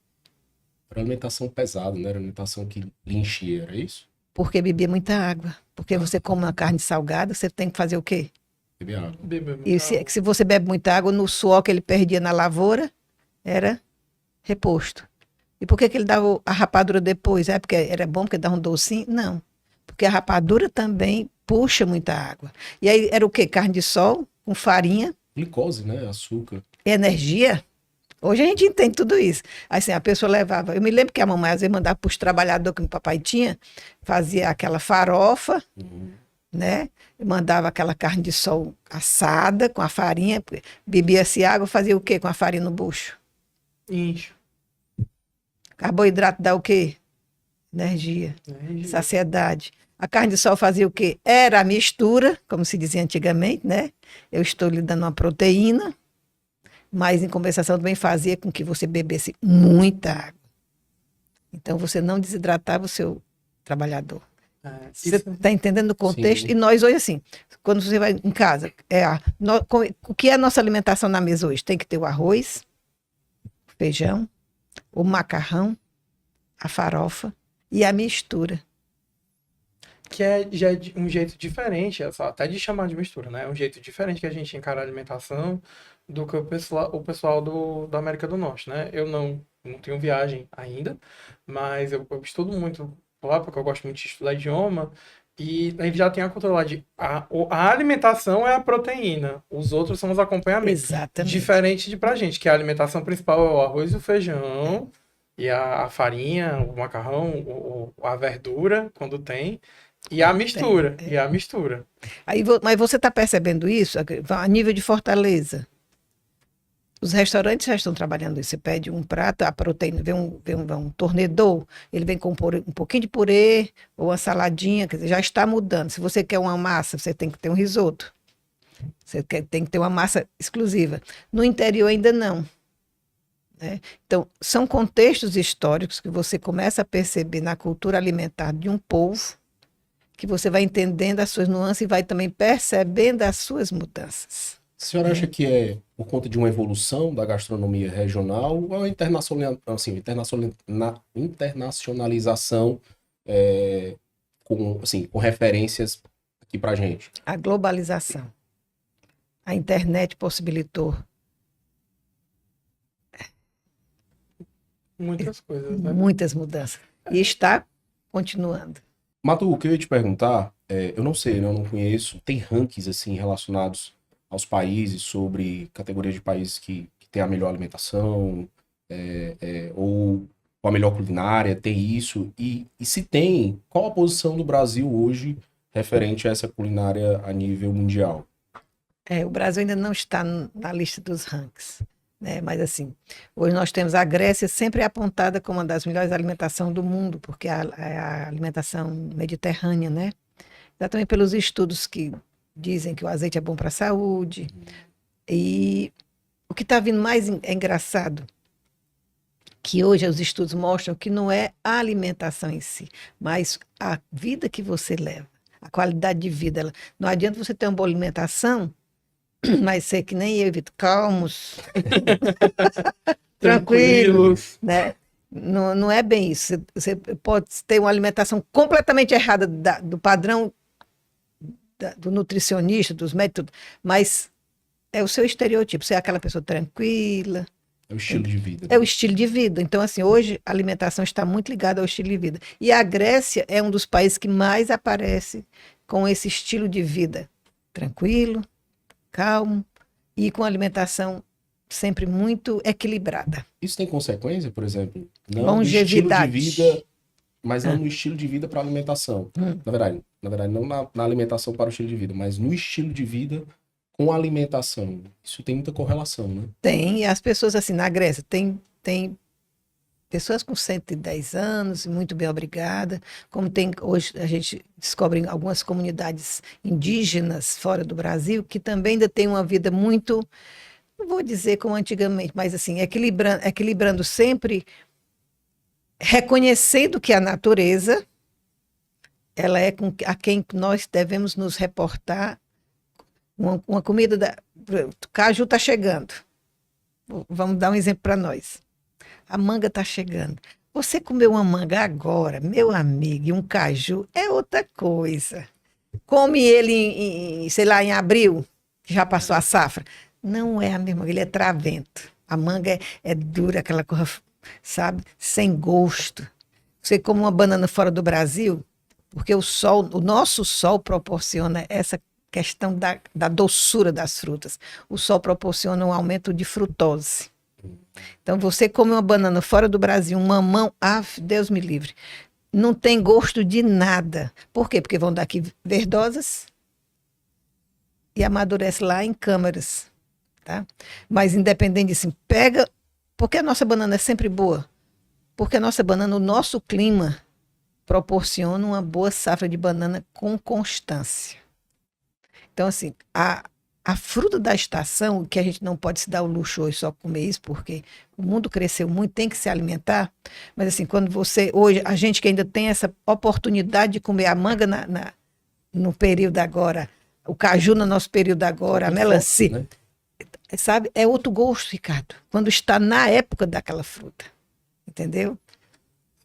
Era alimentação pesada, né? Era alimentação que lhe enchia, era isso? Porque bebia muita água. Porque você come uma carne salgada, você tem que fazer o quê? Beber água. E se você bebe muita água, no suor que ele perdia na lavoura, era reposto. E por que ele dava a rapadura depois? É porque era bom, porque dava um docinho? Não. Porque a rapadura também puxa muita água. E aí era o quê? Carne de sol, com farinha. Glicose, né? Açúcar. Energia. Hoje a gente entende tudo isso. Assim, a pessoa levava... Eu me lembro que a mamãe às vezes mandava para os trabalhadores que o papai tinha, fazia aquela farofa, né? Mandava aquela carne de sol assada com a farinha, bebia-se água, fazia o quê com a farinha no bucho? Incho. Carboidrato dá o quê? Energia. Saciedade. A carne de sol fazia o quê? Era a mistura, como se dizia antigamente, né? Eu estou lhe dando uma proteína, mas em compensação também fazia com que você bebesse muita água. Então você não desidratava o seu trabalhador. Você está entendendo o contexto? Sim. E nós hoje, assim, quando você vai em casa, o que é a nossa alimentação na mesa hoje? Tem que ter o arroz, o feijão, o macarrão, a farofa e a mistura. que já é um jeito diferente, até de chamar de mistura, né? É um jeito diferente que a gente encara a alimentação do que o pessoal da América do Norte, né? Eu não tenho viagem ainda, mas eu estudo muito lá, porque eu gosto muito de estudar idioma, e a gente já tem a cultura lá de a alimentação é a proteína, os outros são os acompanhamentos. Exatamente. Diferente de pra gente, que a alimentação principal é o arroz e o feijão, e a farinha, o macarrão, a verdura, quando tem, e a mistura, e a mistura. Aí, mas você está percebendo isso a nível de Fortaleza? Os restaurantes já estão trabalhando isso. Você pede um prato, a proteína, vem um tornedor, ele vem com um pouquinho de purê ou uma saladinha, quer dizer, já está mudando. Se você quer uma massa, você tem que ter um risoto. Tem que ter uma massa exclusiva. No interior ainda não. Né? Então, são contextos históricos que você começa a perceber na cultura alimentar de um povo, que você vai entendendo as suas nuances e vai também percebendo as suas mudanças. A senhora acha que é por conta de uma evolução da gastronomia regional ou a internacionalização com referências aqui pra gente? A globalização. A internet possibilitou muitas coisas, né? Muitas mudanças. E está continuando. Matu, o que eu ia te perguntar, eu não sei, né, eu não conheço, tem rankings assim relacionados aos países sobre categorias de países que têm a melhor alimentação ou a melhor culinária, tem isso? E se tem, qual a posição do Brasil hoje referente a essa culinária a nível mundial? O Brasil ainda não está na lista dos rankings. Né? Mas assim, hoje nós temos a Grécia sempre apontada como uma das melhores alimentações do mundo, porque é a alimentação mediterrânea, né? Exatamente pelos estudos que dizem que o azeite é bom para a saúde. E o que está vindo mais engraçado, que hoje os estudos mostram que não é a alimentação em si, mas a vida que você leva, a qualidade de vida. Não adianta você ter uma boa alimentação, mas ser que nem eu, Vitor, calmos, tranquilos, né? Não é bem isso. Você pode ter uma alimentação completamente errada do padrão do nutricionista, dos médicos, mas é o seu estereotipo. Você é aquela pessoa tranquila. É o estilo de vida. É o estilo de vida. Então, assim, hoje a alimentação está muito ligada ao estilo de vida. E a Grécia é um dos países que mais aparece com esse estilo de vida tranquilo, calmo e com alimentação sempre muito equilibrada. Isso tem consequência, por exemplo? Não longevidade. No estilo de vida, mas não no estilo de vida para alimentação. Na verdade, não na alimentação para o estilo de vida, mas no estilo de vida com a alimentação. Isso tem muita correlação, né? Tem, e as pessoas assim, na Grécia, tem pessoas com 110 anos, muito bem obrigada, como tem hoje, a gente descobre em algumas comunidades indígenas fora do Brasil, que também ainda tem uma vida muito, não vou dizer como antigamente, mas assim, equilibrando sempre, reconhecendo que a natureza, ela é a quem nós devemos nos reportar. Uma comida caju está chegando. Vamos dar um exemplo para nós. A manga está chegando. Você comeu uma manga agora, meu amigo, e um caju é outra coisa. Come ele sei lá, em abril, que já passou a safra. Não é a mesma coisa, ele é travento. A manga é dura, aquela coisa, sabe, sem gosto. Você come uma banana fora do Brasil, porque o nosso sol proporciona essa questão da doçura das frutas. O sol proporciona um aumento de frutose. Então, você come uma banana fora do Brasil, um mamão, Deus me livre, não tem gosto de nada. Por quê? Porque vão daqui verdosas e amadurece lá em câmaras. Tá? Mas, independente disso, pega... Porque a nossa banana é sempre boa? Porque a nossa banana, o nosso clima, proporciona uma boa safra de banana com constância. Então, assim, a fruta da estação, que a gente não pode se dar o luxo hoje só comer isso, porque o mundo cresceu muito, tem que se alimentar, mas assim, quando hoje, a gente que ainda tem essa oportunidade de comer a manga no período agora, o caju no nosso período agora, a melancia, né? Sabe, é outro gosto, Ricardo, quando está na época daquela fruta, entendeu?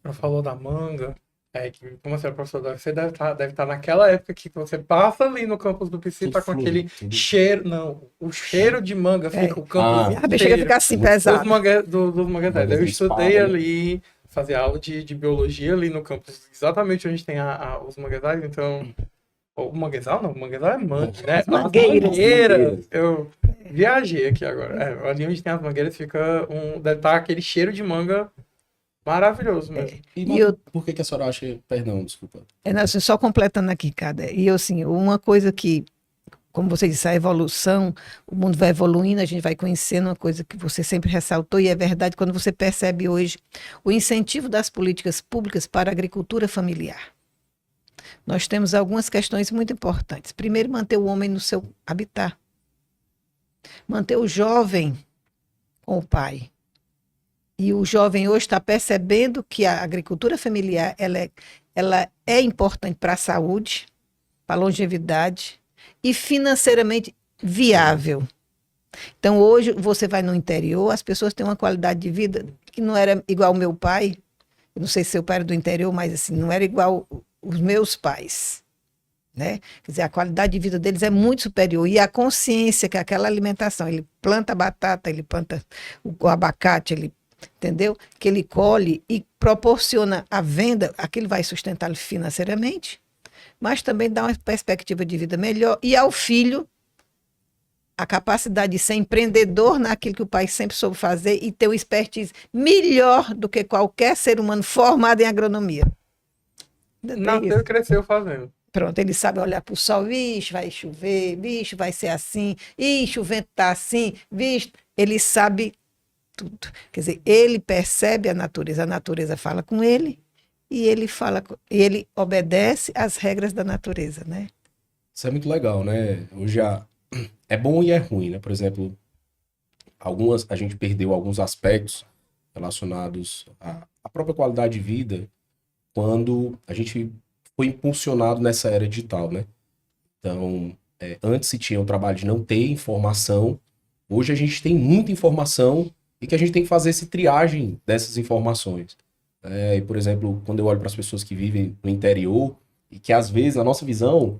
Você falou da manga, Como você é professor da UFC, deve estar naquela época que você passa ali no campus do PC, Tudo tá com flui, aquele tudo. cheiro, não, o cheiro de manga fica o campus Ah, A bexiga fica inteiro. assim, muito Dos pesada. manguezais. mangas Eu de estudei espada, né? ali, fazia aula de biologia ali no campus, exatamente onde tem os manguezais, então... O manguezal não, o manguezal é mangue, né? As Mangueiras. mangueiras, eu viajei aqui agora. Ali onde tem as mangueiras deve estar aquele cheiro de manga maravilhoso mesmo. E E eu, por que que a senhora acha... Perdão, desculpa. assim, só completando aqui, cada. E eu, assim, uma coisa que, como você disse, a evolução, o mundo vai evoluindo, a gente vai conhecendo uma coisa que você sempre ressaltou, e é verdade quando você percebe hoje o incentivo das políticas públicas para a agricultura familiar. Nós temos algumas questões muito importantes. Primeiro, manter o homem no seu habitat. Manter o jovem com o pai. E o jovem hoje está percebendo que a agricultura familiar ela é importante para a saúde, para a longevidade e financeiramente viável. Então, hoje, você vai no interior, as pessoas têm uma qualidade de vida que não era igual ao meu pai. Eu não sei se seu pai era do interior, mas assim, não era igual os meus pais. Né? Quer dizer, a qualidade de vida deles é muito superior. E a consciência que aquela alimentação, ele planta batata, ele planta o abacate, ele, entendeu? Que ele colhe e proporciona a venda, aquilo vai sustentá-lo financeiramente, mas também dá uma perspectiva de vida melhor. E ao filho, a capacidade de ser empreendedor naquilo que o pai sempre soube fazer e ter uma expertise melhor do que qualquer ser humano formado em agronomia. Nasceu e cresceu fazendo. Pronto, ele sabe olhar para o sol, vixe, vai chover, vixe, vai ser assim, ixi, o vento está assim, vixe, ele sabe tudo. Quer dizer, ele percebe a natureza fala com ele e ele obedece às regras da natureza, né? Isso é muito legal, né? Hoje é bom e é ruim, né? Por exemplo, a gente perdeu alguns aspectos relacionados à própria qualidade de vida quando a gente foi impulsionado nessa era digital, né? Então, antes se tinha o trabalho de não ter informação, hoje a gente tem muita informação e que a gente tem que fazer essa triagem dessas informações. E, por exemplo, quando eu olho para as pessoas que vivem no interior e que às vezes, na nossa visão,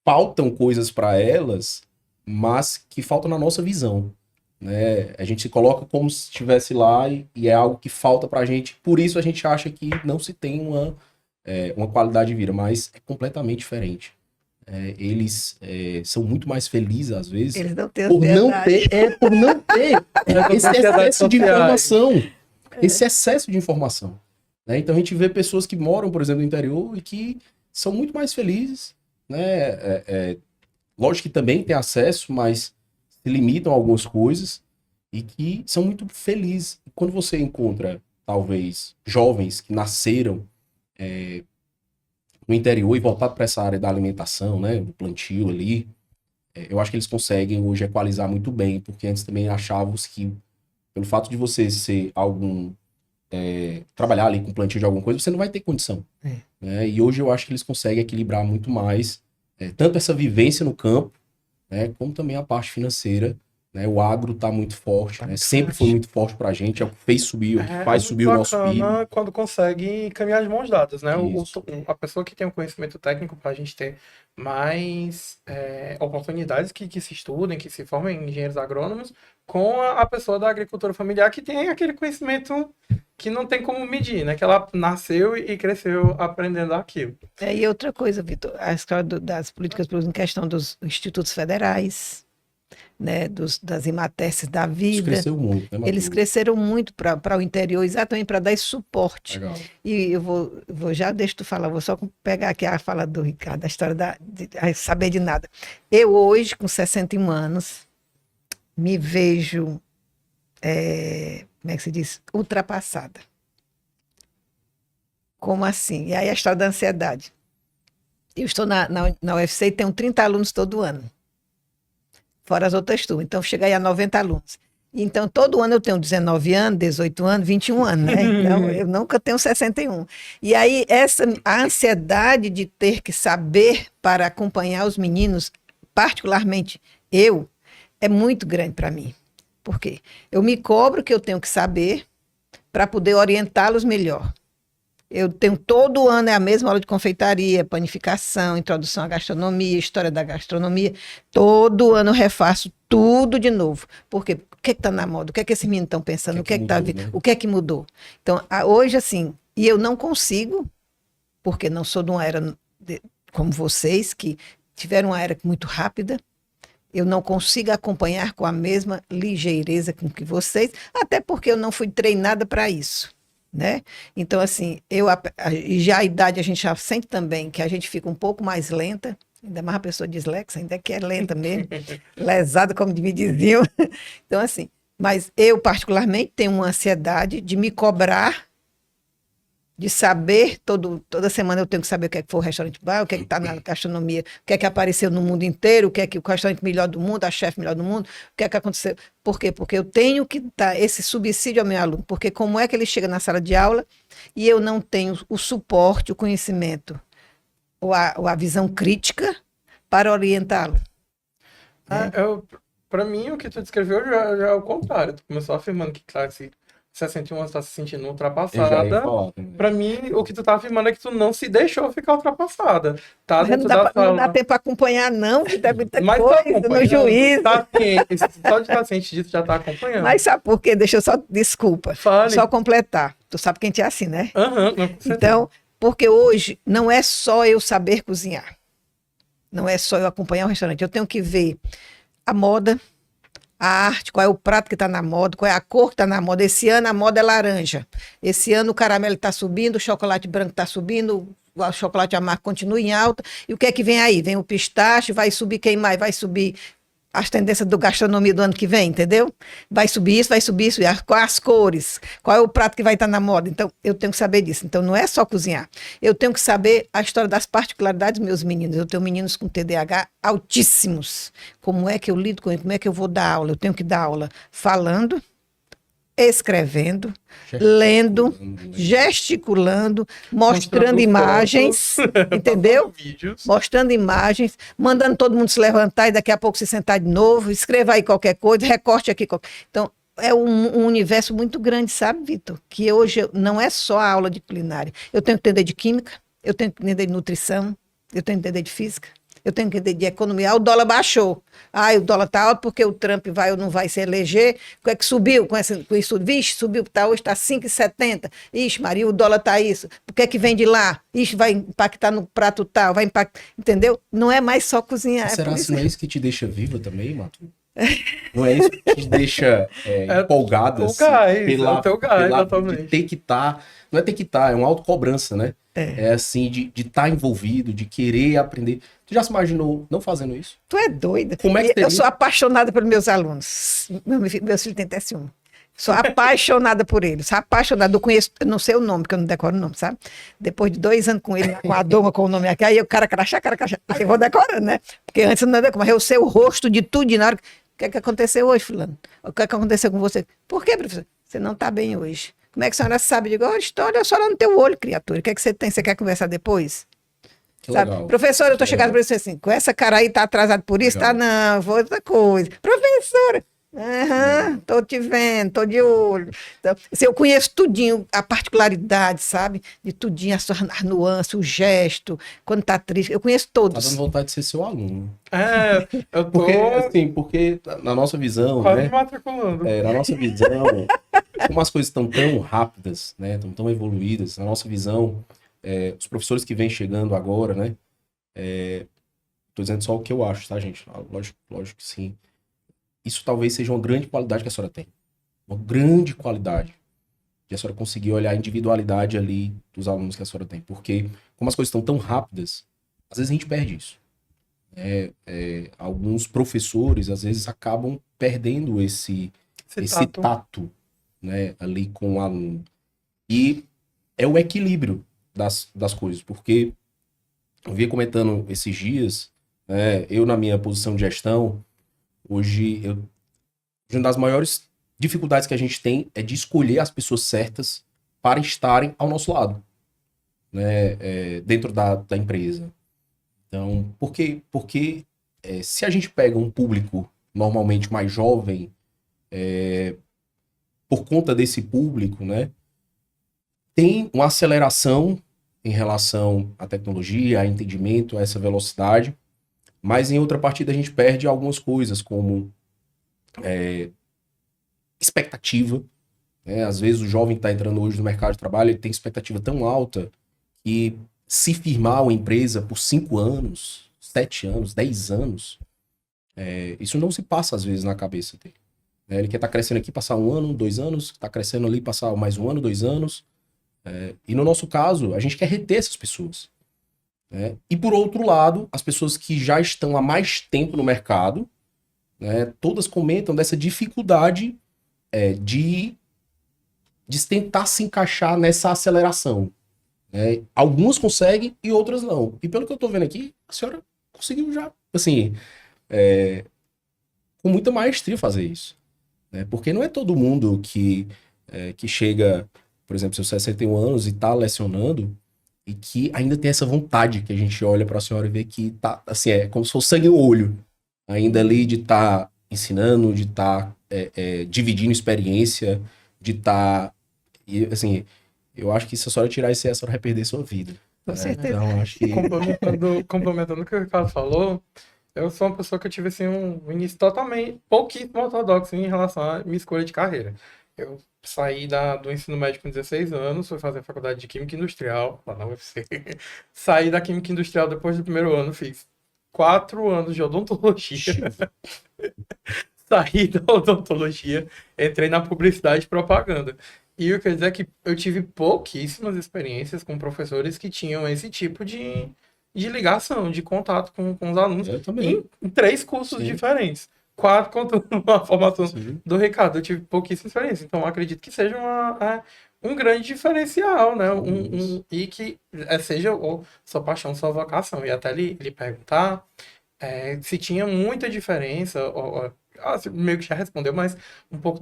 faltam coisas para elas, mas que faltam na nossa visão. Né? A gente se coloca como se estivesse lá e é algo que falta para a gente, por isso a gente acha que não se tem uma qualidade de vida, mas é completamente diferente. Eles são muito mais felizes, às vezes, Eles não têm por não ansiedade. por não ter esse excesso de informação. É. Esse excesso de informação. Né? Então a gente vê pessoas que moram, por exemplo, no interior e que são muito mais felizes. Né? Lógico que também tem acesso, mas se limitam a algumas coisas e que são muito felizes. Quando você encontra, talvez, jovens que nasceram no interior e voltado para essa área da alimentação, né, do plantio ali, eu acho que eles conseguem hoje equalizar muito bem, porque antes também achávamos que, pelo fato de você ser trabalhar ali com plantio de alguma coisa, você não vai ter condição. Né? E hoje eu acho que eles conseguem equilibrar muito mais, tanto essa vivência no campo, né, como também a parte financeira. Né? O agro está muito forte, né? Sempre foi muito forte para a gente, é o que fez subir, o que faz subir o nosso PIB. Quando consegue caminhar de mãos dadas, né? A pessoa que tem um conhecimento técnico para a gente ter mais oportunidades que se estudem, que se formem em engenheiros agrônomos, com a pessoa da agricultura familiar que tem aquele conhecimento que não tem como medir, né? Que ela nasceu e cresceu aprendendo aquilo. E outra coisa, Vitor, a história das políticas públicas em questão dos institutos federais, né, das Imaterces da vida. Isso cresceu muito, né, Eles cresceram muito para o interior, exatamente para dar esse suporte. Legal. E eu vou já deixa tu falar, vou só pegar aqui a fala do Ricardo, a história de saber de nada. Eu hoje, com 61 anos, me vejo, como é que se diz? Ultrapassada. Como assim? E aí a história da ansiedade. Eu estou na UFC e tenho 30 alunos todo ano. Fora as outras turmas. Então, chega aí a 90 alunos. Então, todo ano eu tenho 19 anos, 18 anos, 21 anos, né? Então, eu nunca tenho 61. E aí, a ansiedade de ter que saber para acompanhar os meninos, particularmente eu, é muito grande para mim. Por quê? Eu me cobro que eu tenho que saber para poder orientá-los melhor. Eu tenho todo ano é a mesma aula de confeitaria, panificação, introdução à gastronomia, história da gastronomia. Todo ano eu refaço tudo de novo. Por quê? O que está na moda? O que é que esses meninos estão pensando? O que é que está mudou, vindo? né? O que é que mudou? Então, hoje, assim, e eu não consigo, porque não sou de uma era como vocês, que tiveram uma era muito rápida, eu não consigo acompanhar com a mesma ligeireza com que vocês, até porque eu não fui treinada para isso, né? Então, assim, e já a idade a gente já sente também que a gente fica um pouco mais lenta, ainda mais a pessoa dislexa, ainda que é lenta mesmo, lesada, como me diziam. Então, assim, mas eu particularmente tenho uma ansiedade de me cobrar, de saber, toda semana eu tenho que saber o que é que foi o restaurante bar, o que é que está na gastronomia, o que é que apareceu no mundo inteiro, o que é que o restaurante melhor do mundo, a chefe melhor do mundo, o que é que aconteceu. Por quê? Porque eu tenho que dar esse subsídio ao meu aluno, porque como é que ele chega na sala de aula e eu não tenho o suporte, o conhecimento, ou a visão crítica para orientá-lo. Né? Pra mim, o que tu descreveu já é o contrário. Tu começou afirmando que classe 61 está se sentindo Eu já ia ultrapassada. falar também. Pra mim, o que tu tá afirmando é que tu não se deixou ficar ultrapassada. Tá Mas dentro da não dá sala. tempo para acompanhar, não, que tem muita Mas tá coisa no acompanhando, juízo. tá ciente. Só de estar ciente disso já tá acompanhando. Mas sabe por quê? Deixa eu só, desculpa, Fale. só completar. Tu sabe que a gente é assim, né? Aham, não, com certeza. Então, porque hoje não é só eu saber cozinhar, não é só eu acompanhar o restaurante, eu tenho que ver a moda, a arte, qual é o prato que está na moda, qual é a cor que está na moda. Esse ano a moda é laranja, esse ano o caramelo está subindo, o chocolate branco está subindo, o chocolate amargo continua em alta, e o que é que vem aí? Vem o pistache, vai subir quem mais? Vai subir as tendências do gastronomia do ano que vem, entendeu? Vai subir isso, quais as cores, qual é o prato que vai estar na moda. Então, eu tenho que saber disso. Então, não é só cozinhar. Eu tenho que saber a história das particularidades dos meus meninos. Eu tenho meninos com TDAH altíssimos. Como é que eu lido com ele? Como é que eu vou dar aula? Eu tenho que dar aula falando, escrevendo, lendo, gesticulando, mostrando imagens, entendeu? Vídeos. Mostrando imagens, mandando todo mundo se levantar e daqui a pouco se sentar de novo, escreva aí qualquer coisa, recorte aqui. Então, é um universo muito grande, sabe, Vitor? Que hoje não é só a aula de culinária. Eu tenho que entender de química, eu tenho que entender de nutrição, eu tenho que entender de física, eu tenho que entender de economia. O dólar baixou. O dólar está alto porque o Trump vai ou não vai se eleger. O que é que subiu com isso? Vixe, subiu, hoje está 5,70. Ixi, Maria, o dólar está isso. O que é que vem de lá? Ixi, vai impactar no prato tal, vai impactar. Entendeu? Não é mais só cozinhar. Será que não é isso que te deixa viva também, Mato? Não é isso que te deixa empolgada o gás, pela, o teu gás, pela exatamente. de ter que estar. Não é ter que estar, é uma autocobrança, né? É assim, de estar envolvido, de querer aprender. Tu já se imaginou não fazendo isso? Tu é doida. Como é que teria? Eu sou apaixonada pelos meus alunos. Meus filhos têm TS1. Sou apaixonada por eles. Sou apaixonada. Eu conheço, eu não sei o nome, porque eu não decoro o nome, sabe? Depois de 2 anos com ele, com a doma, com o nome aqui, aí o cara crachá. Aí eu vou decorando, né? Porque antes eu não decoro, mas eu sei o rosto de tudo, de na hora. O que é que aconteceu hoje, fulano? O que é que aconteceu com você? Por quê, professor? Você não está bem hoje. Como é que a senhora sabe? Eu digo, história, a senhora no teu olho, criatura. O que é que você tem? Você quer conversar depois? Que Sabe? legal. Professora, eu tô chegando para você assim, com essa cara aí tá atrasado por isso? Legal. Tá não, vou outra coisa. Professora, tô te vendo, tô de olho. Então, assim, eu conheço tudinho, a particularidade, sabe? De tudinho, as nuances, o gesto, quando tá triste, eu conheço Tá todos. dando vontade de ser seu aluno. Eu tô Porque na nossa visão, quase né? me matriculando. Na nossa visão, como as coisas estão tão rápidas, né? Estão tão evoluídas, na nossa visão, os professores que vêm chegando agora, né? Tô dizendo só o que eu acho, tá, gente? Lógico que sim. Isso talvez seja uma grande qualidade que a senhora tem. Uma grande qualidade. De a senhora conseguir olhar a individualidade ali dos alunos que a senhora tem. Porque, como as coisas estão tão rápidas, às vezes a gente perde isso. Alguns professores, às vezes, acabam perdendo esse tato, né, ali com o aluno. E é o equilíbrio das coisas. Porque eu vinha comentando esses dias, eu na minha posição de gestão, hoje, uma das maiores dificuldades que a gente tem é de escolher as pessoas certas para estarem ao nosso lado, né, dentro da empresa. Então, porque se a gente pega um público normalmente mais jovem, por conta desse público, né, tem uma aceleração em relação à tecnologia, a entendimento, a essa velocidade, mas em outra partida a gente perde algumas coisas, como expectativa, né? Às vezes o jovem que está entrando hoje no mercado de trabalho, ele tem expectativa tão alta que se firmar uma empresa por 5 anos, 7 anos, 10 anos, isso não se passa às vezes na cabeça dele. Né? Ele quer estar crescendo aqui, passar 1 ano, 2 anos, está crescendo ali, passar mais 1 ano, 2 anos. E no nosso caso, a gente quer reter essas pessoas. Né? E por outro lado, as pessoas que já estão há mais tempo no mercado, né, todas comentam dessa dificuldade de tentar se encaixar nessa aceleração. Né? Algumas conseguem e outras não. E pelo que eu tô vendo aqui, a senhora conseguiu já, assim, com muita maestria fazer isso. Né? Porque não é todo mundo que chega, por exemplo, seus 61 anos e tá lecionando e que ainda tem essa vontade que a gente olha para a senhora e vê que tá, assim, é como se fosse sangue no olho. Ainda ali de estar ensinando, de estar dividindo experiência, de estar... E, assim, eu acho que se a senhora tirar isso aí, a senhora vai perder sua vida. Com certeza. Então, acho que... Complementando o que o Ricardo falou, eu sou uma pessoa que eu tive assim, um início totalmente pouquíssimo ortodoxo em relação à minha escolha de carreira. Eu saí do ensino médio com 16 anos, fui fazer a faculdade de Química Industrial, lá na UFC. Saí da Química Industrial depois do primeiro ano, fiz 4 anos de odontologia. Saí da odontologia, entrei na publicidade e propaganda. E eu quero dizer que eu tive pouquíssimas experiências com professores que tinham esse tipo de ligação, de contato com os alunos Eu também. em 3 cursos Sim. diferentes. 4 contando a formação Sim. do Ricardo. Eu tive pouquíssima experiência. Então, eu acredito que seja um grande diferencial, né? E que seja sua paixão, sua vocação. E até lhe perguntar se tinha muita diferença, você meio que já respondeu, mas um pouco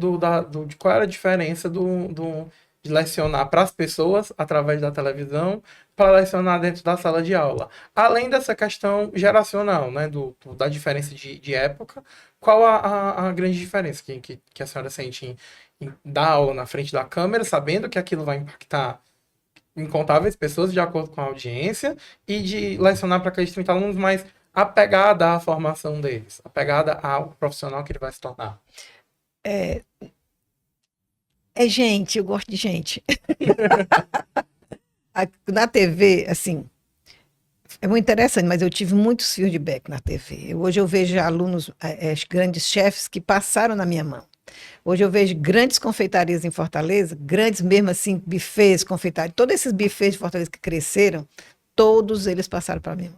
de qual era a diferença de lecionar para as pessoas através da televisão para lecionar dentro da sala de aula. Além dessa questão geracional, né, da diferença de época, qual a grande diferença que a senhora sente em dar aula na frente da câmera, sabendo que aquilo vai impactar incontáveis pessoas de acordo com a audiência, e de lecionar para aqueles 30 alunos mais apegada à formação deles, apegada ao profissional que ele vai se tornar? Gente, eu gosto de gente. Na TV, assim, é muito interessante, mas eu tive muitos feedback na TV. Hoje eu vejo alunos, grandes chefes que passaram na minha mão. Hoje eu vejo grandes confeitarias em Fortaleza, grandes mesmo assim, buffets, confeitarias, todos esses buffets de Fortaleza que cresceram, todos eles passaram para mim.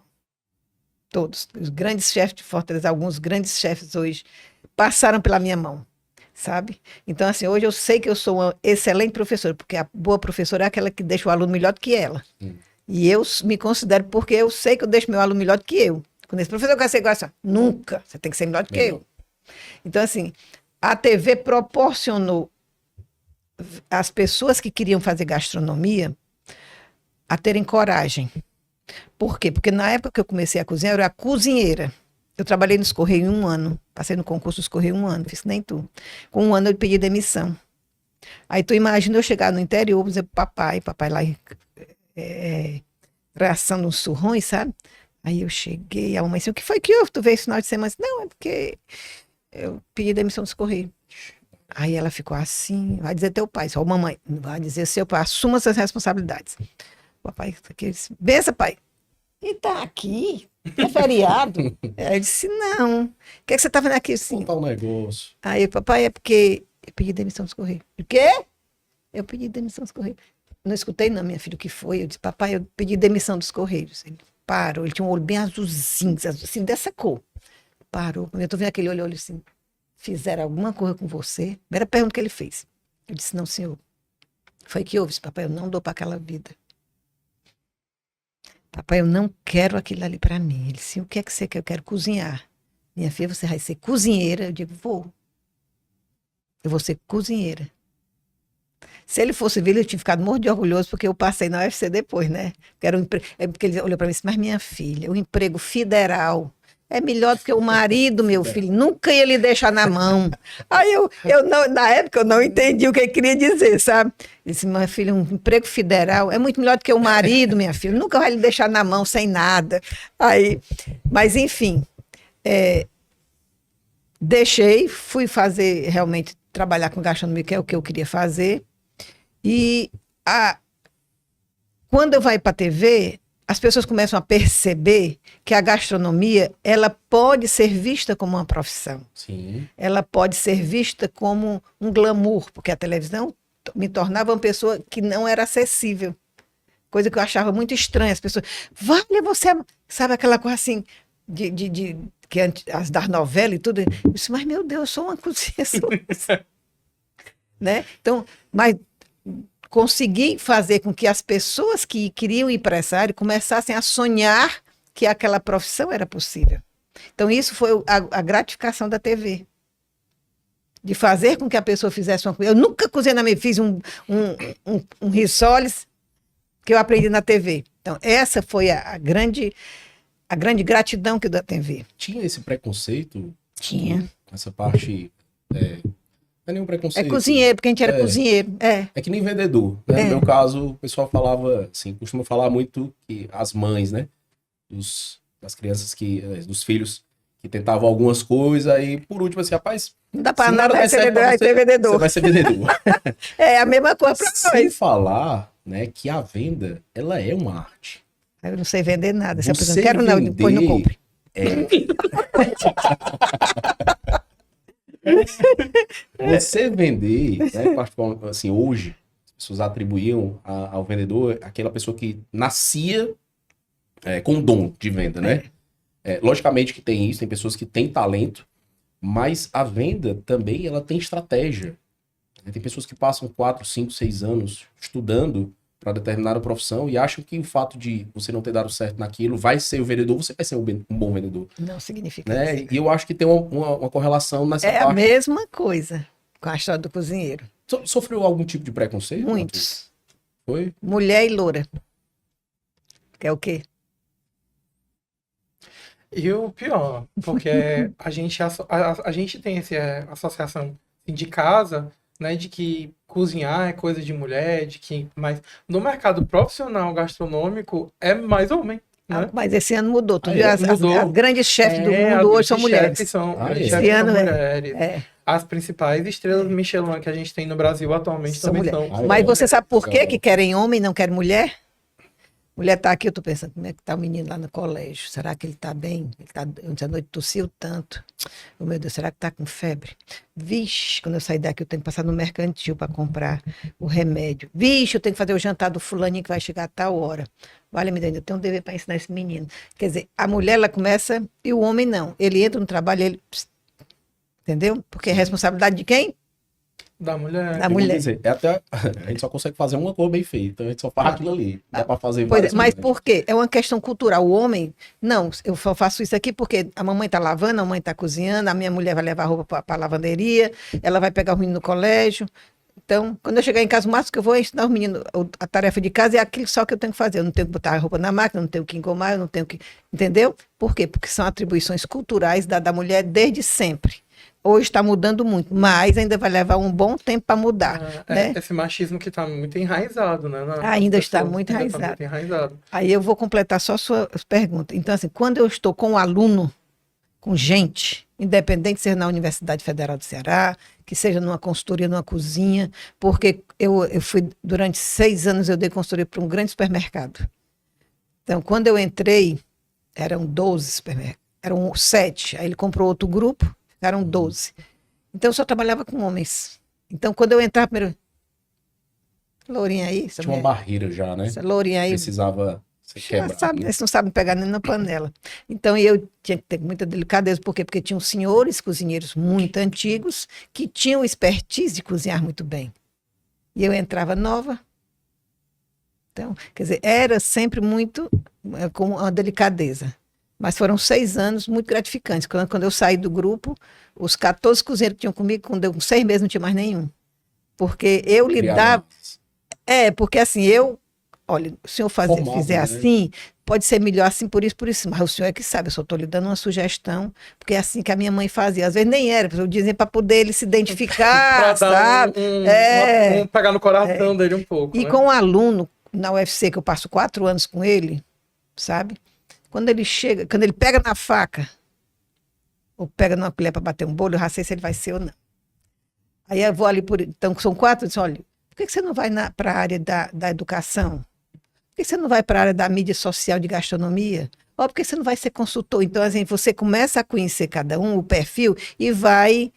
Todos. Os grandes chefes de Fortaleza, alguns grandes chefes hoje, passaram pela minha mão, sabe? Então, assim, hoje eu sei que eu sou uma excelente professora, porque a boa professora é aquela que deixa o aluno melhor do que ela. E eu me considero, porque eu sei que eu deixo meu aluno melhor do que eu. Quando esse professor quer ser igual assim, nunca, você tem que ser melhor do que eu. Então, assim, a TV proporcionou às pessoas que queriam fazer gastronomia a terem coragem. Por quê? Porque na época que eu comecei a cozinhar, eu era cozinheira. Eu trabalhei nos Correios 1 ano. Passei no concurso dos Correios 1 ano, fiz que nem tu. Com 1 ano eu pedi demissão. Aí tu imagina eu chegar no interior, dizer papai lá traçando uns surrões, sabe? Aí eu cheguei, a mamãe disse, o que foi que houve? Tu veio esse final de semana? Disse, não, é porque eu pedi demissão dos Correios. Aí ela ficou assim, vai dizer teu pai, só mamãe, vai dizer seu pai, assuma suas responsabilidades. O papai disse, bença, pai. E tá aqui? É feriado? Aí eu disse, não. O que é que você tá fazendo aqui? Assim? Contar um negócio. Aí, papai, é porque eu pedi demissão dos Correios. O quê? Eu pedi demissão dos Correios. Não escutei não, minha filha, o que foi? Eu disse, papai, eu pedi demissão dos Correios. Ele parou, ele tinha um olho bem azulzinho, assim, dessa cor. Parou, quando eu tô vendo aquele olho assim, fizeram alguma coisa com você? Primeira pergunta que ele fez. Eu disse, não, senhor. Foi que houve? Papai, eu não dou para aquela vida. Papai, eu não quero aquilo ali para mim. Ele disse, o que é que você quer? Eu quero cozinhar. Minha filha, você vai ser cozinheira? Eu digo, vou. Eu vou ser cozinheira. Se ele fosse vir, eu tinha ficado morto de orgulhoso, porque eu passei na UFC depois, né? Porque ele olhou para mim e disse, mas minha filha, o emprego federal, é melhor do que o marido, meu filho. Nunca ia lhe deixar na mão. Aí eu não, na época eu não entendi o que ele queria dizer, sabe? Disse, meu filho, um emprego federal é muito melhor do que o marido, minha filha. Nunca vai lhe deixar na mão sem nada. Aí, mas enfim, deixei, fui fazer realmente trabalhar com gastronomia, que é o que eu queria fazer. E quando eu vou para a TV, as pessoas começam a perceber que a gastronomia, ela pode ser vista como uma profissão. Sim. Ela pode ser vista como um glamour, porque a televisão me tornava uma pessoa que não era acessível. Coisa que eu achava muito estranha. As pessoas, vale, você... Sabe aquela coisa assim, que as das novelas e tudo. Eu disse, mas meu Deus, eu sou uma cozinheira. Né? Então, mas... consegui fazer com que as pessoas que queriam ir para essa área começassem a sonhar que aquela profissão era possível. Então, isso foi a gratificação da TV. De fazer com que a pessoa fizesse uma coisa. Eu nunca cozinhei na minha vida, fiz um risoles que eu aprendi na TV. Então, essa foi a grande gratidão que eu dou à TV. Tinha esse preconceito? Tinha. Essa parte... Não é nenhum preconceito. É cozinheiro, porque a gente era cozinheiro. É que nem vendedor, né? No meu caso, o pessoal falava, assim, costuma falar muito que as mães, né? Das crianças dos filhos que tentavam algumas coisas e por último, assim, rapaz, não dá para nada, vai ser vendedor. Você vai ser vendedor. É a mesma coisa para Sem nós. falar, né, que a venda, ela é uma arte. Eu não sei vender nada. Se a pessoa Você não quero não, depois não compre. Você vender, né, particularmente, assim, hoje, as pessoas atribuíam ao vendedor aquela pessoa que nascia com dom de venda, né? Logicamente que tem isso, tem pessoas que têm talento, mas a venda também, ela tem estratégia. Tem pessoas que passam 4, 5, 6 anos estudando para determinada profissão e acham que o fato de você não ter dado certo naquilo vai ser o vendedor, você vai ser um bom vendedor. Não significa né? isso. E eu acho que tem uma correlação nessa parte. É a mesma coisa com a história do cozinheiro. Sofreu algum tipo de preconceito? Muitos. Foi? Mulher e loura. Que é o quê? E o pior, porque a gente tem essa associação de casa, né, de que cozinhar é coisa de mulher, mas no mercado profissional gastronômico é mais homem. Né? Mas esse ano mudou. Tu viu? Mudou. As grandes chefes do mundo hoje são mulheres. Esse ano mulheres. As principais estrelas Michelin que a gente tem no Brasil atualmente são também mulheres. são. Mas você sabe por quê que querem homem e não querem mulher? Mulher tá aqui, eu tô pensando, como é que tá o menino lá no colégio? Será que ele tá bem? Ontem à noite tossiu tanto. Oh, meu Deus, será que tá com febre? Vixe, quando eu sair daqui eu tenho que passar no mercantil para comprar o remédio. Vixe, eu tenho que fazer o jantar do fulaninho que vai chegar a tal hora. Vale, me ainda tem um dever para ensinar esse menino. Quer dizer, a mulher, ela começa e o homem não. Ele entra no trabalho, ele... Entendeu? Porque é responsabilidade de quem? Da mulher. Da mulher. Dizer, a gente só consegue fazer uma cor bem feita, então a gente só faz aquilo ali. Dá para fazer várias coisas. Mas por quê? É uma questão cultural. O homem, não, eu faço isso aqui porque a mamãe está lavando, a mãe está cozinhando, a minha mulher vai levar a roupa para a lavanderia, ela vai pegar o menino no colégio. Então, quando eu chegar em casa, o máximo que eu vou é ensinar os meninos a tarefa de casa é aquilo só que eu tenho que fazer. Eu não tenho que botar a roupa na máquina, não tenho que engomar, eu não tenho que... Entendeu? Por quê? Porque são atribuições culturais da mulher desde sempre. Hoje está mudando muito, mas ainda vai levar um bom tempo para mudar. Né? Esse machismo que está muito enraizado, né? Ainda está muito enraizado. Aí eu vou completar só a sua pergunta. Então, assim, quando eu estou com um aluno, com gente, independente seja na Universidade Federal do Ceará, que seja numa consultoria, numa cozinha, porque eu fui, durante 6 anos, eu dei consultoria para um grande supermercado. Então, quando eu entrei, eram 12 supermercados, eram 7. Aí ele comprou outro grupo, eram 12. Então, eu só trabalhava com homens. Então, quando eu entrava primeiro... Lourinha aí... Tinha uma barreira já, né? Essa lourinha aí... Precisava ser quebrada. Eles não sabem pegar nem na panela. Então, eu tinha que ter muita delicadeza. Por quê? Porque tinham senhores cozinheiros muito antigos que tinham expertise de cozinhar muito bem. E eu entrava nova. Então, quer dizer, era sempre muito com uma delicadeza. Mas foram 6 anos muito gratificantes. Quando eu saí do grupo, os 14 cozinheiros que tinham comigo, quando deu 6 meses, não tinha mais nenhum. Porque eu lidava... porque assim, eu olha, o senhor Formado, fizer né? assim, pode ser melhor assim, por isso, mas o senhor é que sabe, eu só estou lhe dando uma sugestão, porque é assim que a minha mãe fazia, às vezes nem era, eu dizia para poder ele se Pra identificar, dar sabe? pegar no coração dele um pouco, E né? com o aluno na UFC, que eu passo 4 anos com ele, sabe? Quando ele chega, quando ele pega na faca, ou pega numa colher para bater um bolo, eu já sei se ele vai ser ou não. Aí eu vou ali por. Então, são 4, eu disse, olha, por que você não vai para a área da educação? Por que você não vai para a área da mídia social de gastronomia? Ou por que você não vai ser consultor? Então, assim, você começa a conhecer cada um, o perfil, e vai.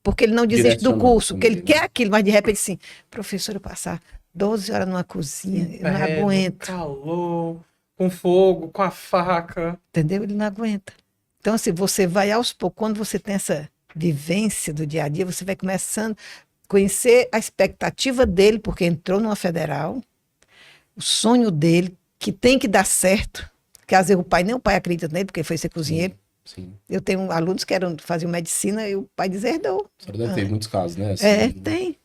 Porque ele não desiste do Direcionando curso, porque ele também, né? quer aquilo, mas de repente, assim, professor, eu passar 12 horas numa cozinha, eu não Inverno, aguento. calor, com fogo, com a faca. Entendeu? Ele não aguenta. Então, assim, você vai aos poucos, quando você tem essa vivência do dia a dia, você vai começando a conhecer a expectativa dele, porque entrou numa federal, o sonho dele, que tem que dar certo, que às vezes o pai, nem o pai acredita nele, porque foi ser cozinheiro. Sim. Eu tenho alunos que faziam medicina e o pai deserdou. A senhora deve ter muitos casos, né? Tem.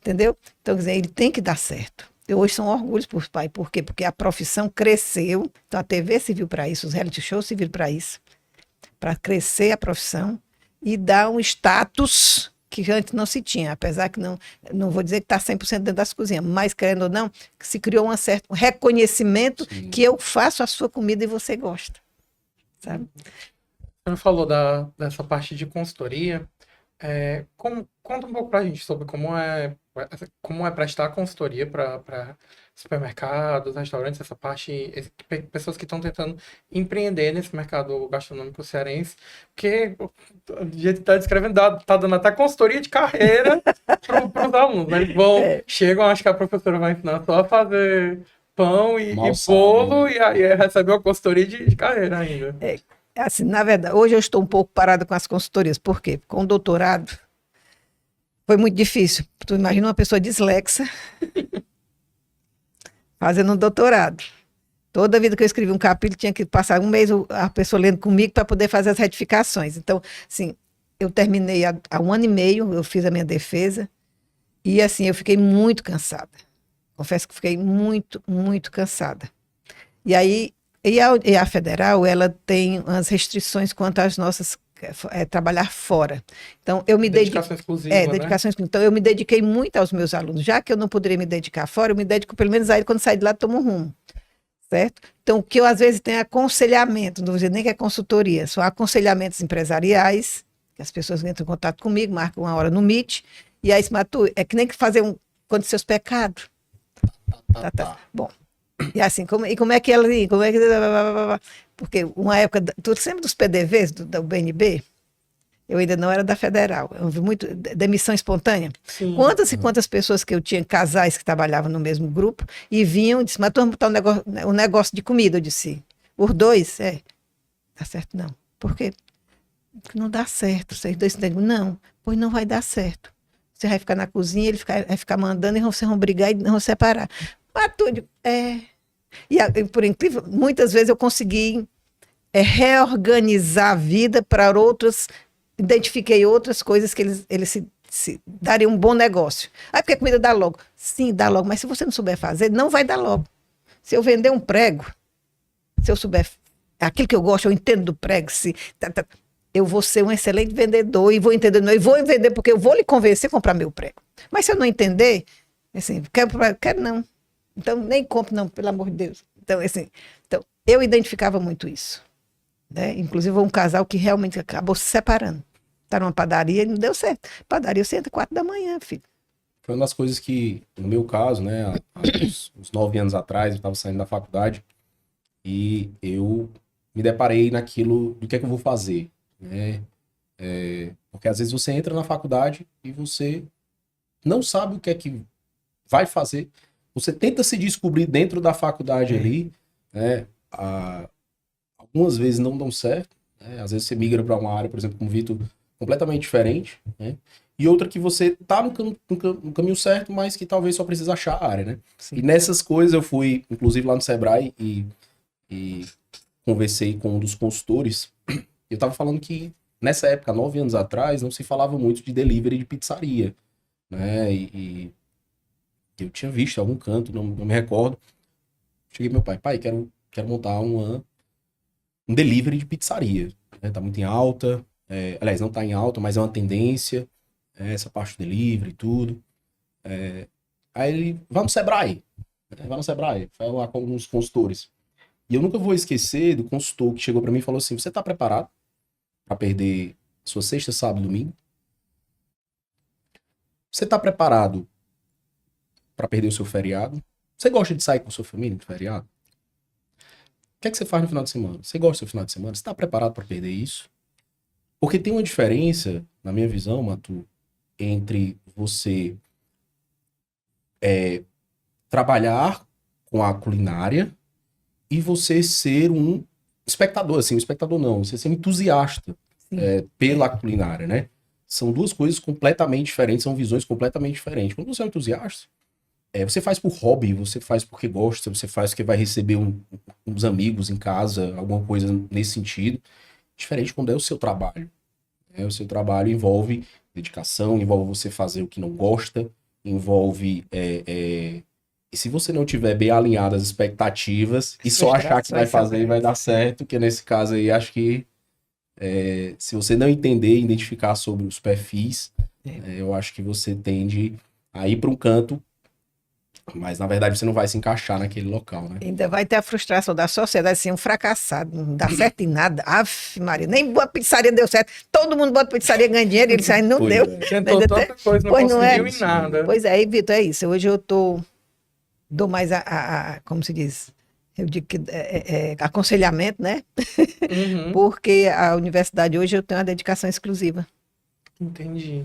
Entendeu? Então, quer dizer, ele tem que dar certo. Eu hoje são orgulhos por pai. Por quê? Porque a profissão cresceu. Então, a TV serviu para isso, os reality shows serviram para isso, para crescer a profissão e dar um status que antes não se tinha. Apesar que não vou dizer que está 100% dentro das cozinhas, mas, querendo ou não, que se criou um reconhecimento que eu faço a sua comida e você gosta. Sabe? Você me falou dessa parte de consultoria. Conta um pouco pra gente sobre como é prestar consultoria para supermercados, restaurantes, essa parte, pessoas que estão tentando empreender nesse mercado gastronômico cearense, porque do jeito que está descrevendo, tá dando até consultoria de carreira para os alunos, né? Eles chegam, acho que a professora vai ensinar só a fazer pão e Mal bolo, sabe. e aí recebe uma consultoria de carreira ainda. Assim, na verdade, hoje eu estou um pouco parada com as consultorias. Por quê? Com o doutorado foi muito difícil. Tu imagina uma pessoa dislexa fazendo um doutorado. Toda vida que eu escrevi um capítulo, tinha que passar um mês a pessoa lendo comigo para poder fazer as retificações. Então, assim, eu terminei há 1 ano e meio, eu fiz a minha defesa, e assim, eu fiquei muito cansada. Confesso que fiquei muito, muito cansada. E aí, e a federal, ela tem umas restrições quanto às nossas trabalhar fora. Então, eu me Dedicação exclusiva, né? dedicação exclusiva. Então, eu me dediquei muito aos meus alunos. Já que eu não poderia me dedicar fora, eu me dedico pelo menos a ele quando sair de lá, tomo um rumo. Certo? Então, o que eu às vezes tenho é aconselhamento, não vou dizer nem que é consultoria, são aconselhamentos empresariais, que as pessoas entram em contato comigo, marcam uma hora no Meet, e aí, Matu, é que nem que fazer quando seus pecados. Tá. Bom, e assim, como é que ela. Como é que, porque uma época, tu lembra dos PDVs do BNB? Eu ainda não era da federal, eu vi muito demissão espontânea. Sim. Quantas e quantas pessoas que eu tinha, casais que trabalhavam no mesmo grupo, e vinham e disse, mas tu vamos botar um negócio de comida. Eu disse, os dois? Tá certo não. Por quê? Porque não dá certo. Vocês dois não, pois não vai dar certo. Você vai ficar na cozinha, ele vai ficar mandando, e vocês vão brigar e vão separar. Mas tudo, E por incrível, muitas vezes eu consegui reorganizar a vida para outras. Identifiquei outras coisas que eles se dariam um bom negócio. Porque a comida dá logo. Sim, dá logo, mas se você não souber fazer, não vai dar logo. Se eu vender um prego, se eu souber aquilo que eu gosto, eu entendo do prego, eu vou ser um excelente vendedor e vou entender, e vou vender porque eu vou lhe convencer a comprar meu prego. Mas se eu não entender, assim, quero não. Então, nem compro não, pelo amor de Deus. Então, assim, eu identificava muito isso. Né? Inclusive, um casal que realmente acabou se separando. Está numa padaria e não deu certo. Padaria você entra 4 da manhã, filho. Foi uma das coisas que, no meu caso, né, há uns 9 anos atrás, eu estava saindo da faculdade e eu me deparei naquilo do que é que eu vou fazer. Né? Porque às vezes você entra na faculdade e você não sabe o que é que vai fazer. Você tenta se descobrir dentro da faculdade ali, né? Algumas vezes não dão certo, né? Às vezes você migra para uma área, por exemplo, como o Vitor, completamente diferente, né? E outra que você tá no caminho certo, mas que talvez só precisa achar a área, né? Sim. E nessas coisas eu fui, inclusive, lá no Sebrae e conversei com um dos consultores. Eu tava falando que nessa época, 9 anos atrás, não se falava muito de delivery de pizzaria, né? E eu tinha visto em algum canto, não me recordo, Cheguei pro meu pai, quero montar um delivery de pizzaria. Né? Tá muito em alta. Aliás, não tá em alta, mas é uma tendência. Essa parte do delivery e tudo. Aí ele, vai no Sebrae. Vai no Sebrae, vai lá com alguns consultores. E eu nunca vou esquecer do consultor que chegou pra mim e falou assim, você tá preparado pra perder sua sexta, sábado e domingo? Você tá preparado pra perder o seu feriado? Você gosta de sair com sua família no feriado? O que é que você faz no final de semana? Você gosta do seu final de semana? Você tá preparado pra perder isso? Porque tem uma diferença, na minha visão, Matu, entre você trabalhar com a culinária e você ser um espectador, assim, um espectador não, você ser um entusiasta pela culinária, né? São duas coisas completamente diferentes, são visões completamente diferentes. Quando você é um entusiasta, você faz por hobby, você faz porque gosta, você faz porque vai receber uns amigos em casa, alguma coisa nesse sentido. Diferente quando é o seu trabalho. O seu trabalho envolve dedicação, envolve você fazer o que não gosta, envolve... E se você não tiver bem alinhado as expectativas e só achar que vai fazer e vai dar certo, que nesse caso aí acho que se você não entender e identificar sobre os perfis, eu acho que você tende a ir para um canto, mas na verdade você não vai se encaixar naquele local, né? Ainda vai ter a frustração da sociedade, assim, um fracassado, não dá certo em nada. Aff, Maria, nem boa pizzaria deu certo. Todo mundo bota pizzaria, ganha dinheiro, ele sai, não deu. Tentou tanta coisa, não conseguiu em nada. Pois é, Vitor, é isso. Hoje eu dou mais como se diz? Eu digo que aconselhamento, né? Uhum. Porque a universidade hoje eu tenho uma dedicação exclusiva. Entendi.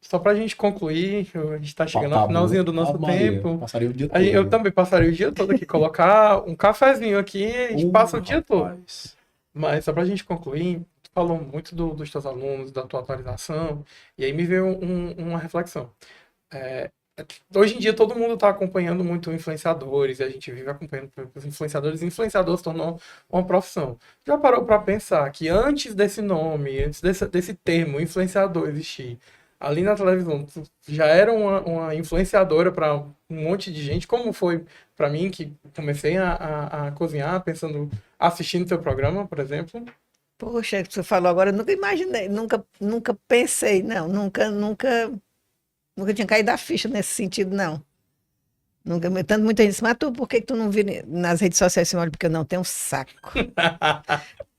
Só pra gente concluir, a gente tá chegando ao finalzinho do nosso tempo. Passaria o dia todo. Eu também passaria o dia todo aqui, colocar um cafezinho aqui, a gente passa o dia todo. Mas só pra gente concluir, tu falou muito dos teus alunos, da tua atualização, e aí me veio uma reflexão. Hoje em dia todo mundo está acompanhando muito influenciadores, e a gente vive acompanhando os influenciadores, e influenciador se tornou uma profissão. Já parou para pensar que antes desse nome, antes desse termo, influenciador existir, ali na televisão, tu já era uma influenciadora para um monte de gente, como foi para mim, que comecei a cozinhar assistindo teu programa, por exemplo? Poxa, você falou agora, eu nunca imaginei, nunca pensei, não, nunca tinha caído a ficha nesse sentido, não. Tanto muita gente disse, mas por que tu não vira nas redes sociais assim? Olha, porque eu não tenho saco.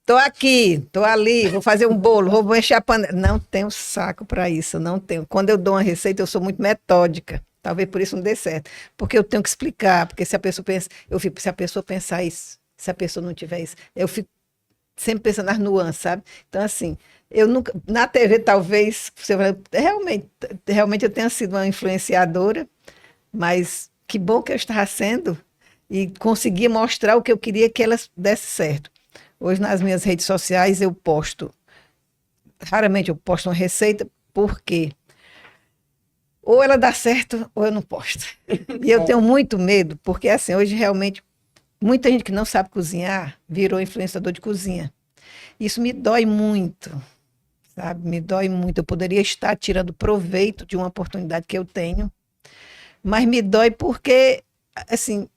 Tô aqui, tô ali, vou fazer um bolo, vou mexer a panela. Não tenho saco para isso, não tenho. Quando eu dou uma receita, eu sou muito metódica. Talvez por isso não dê certo. Porque eu tenho que explicar, porque se a pessoa pensa, se a pessoa pensar isso, se a pessoa não tiver isso, eu fico sempre pensando nas nuances, sabe? Então, assim, eu nunca, na TV talvez, você vai, realmente eu tenha sido uma influenciadora, mas que bom que eu estava sendo e conseguia mostrar o que eu queria que ela desse certo. Hoje nas minhas redes sociais eu posto, raramente eu posto uma receita, porque ou ela dá certo ou eu não posto. E eu tenho muito medo, porque assim, hoje realmente muita gente que não sabe cozinhar virou influenciador de cozinha. Isso me dói muito, sabe? Me dói muito. Eu poderia estar tirando proveito de uma oportunidade que eu tenho, mas me dói porque, assim,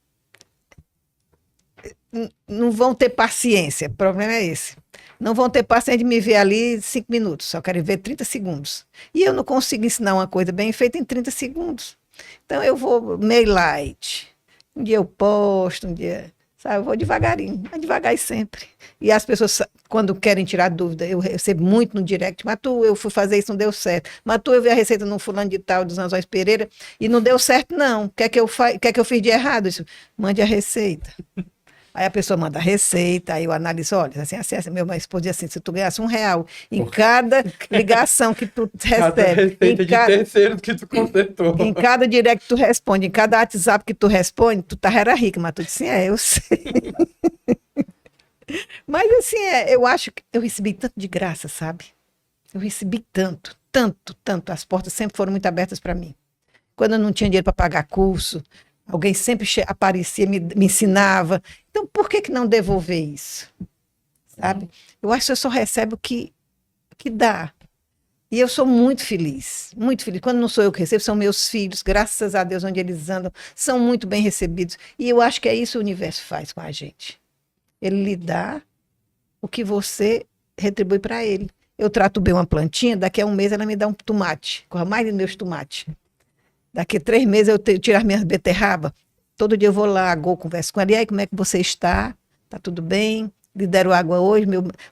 não vão ter paciência. O problema é esse. Não vão ter paciência de me ver ali 5 minutos, só querem ver 30 segundos. E eu não consigo ensinar uma coisa bem feita em 30 segundos. Então eu vou meio light. Um dia eu posto, um dia... Sabe, eu vou devagarinho, mas devagar e sempre. E as pessoas, quando querem tirar dúvida, eu recebo muito no direct, Matu, eu fui fazer isso, não deu certo. Matu, eu vi a receita no fulano de tal, dos Anzóis Pereira, e não deu certo, não. O que é que eu fiz de errado? Isso, mande a receita. Aí a pessoa manda a receita, aí eu analiso, olha, assim, meu esposo diz assim, se tu ganhasse R$1 em cada ligação que tu Cada recebe, receita de terceiro que tu consertou. em cada direct que tu responde, em cada WhatsApp que tu responde, tu era rica, mas tu disse, eu sei. Mas assim, eu acho que eu recebi tanto de graça, sabe? Eu recebi tanto, as portas sempre foram muito abertas para mim. Quando eu não tinha dinheiro para pagar curso, alguém sempre aparecia, me ensinava. Então, por que não devolver isso? Sabe? Eu acho que você só recebe o que dá. E eu sou muito feliz, muito feliz. Quando não sou eu que recebo, são meus filhos, graças a Deus, onde eles andam, são muito bem recebidos. E eu acho que é isso que o universo faz com a gente. Ele lhe dá o que você retribui para ele. Eu trato bem uma plantinha, daqui a um mês ela me dá um tomate, corra mais dos meus tomates. Daqui a 3 meses eu tiro as minhas beterrabas. Todo dia eu vou lá, converso com ela. E aí, como é que você está? Tá tudo bem? Lhe deram água hoje?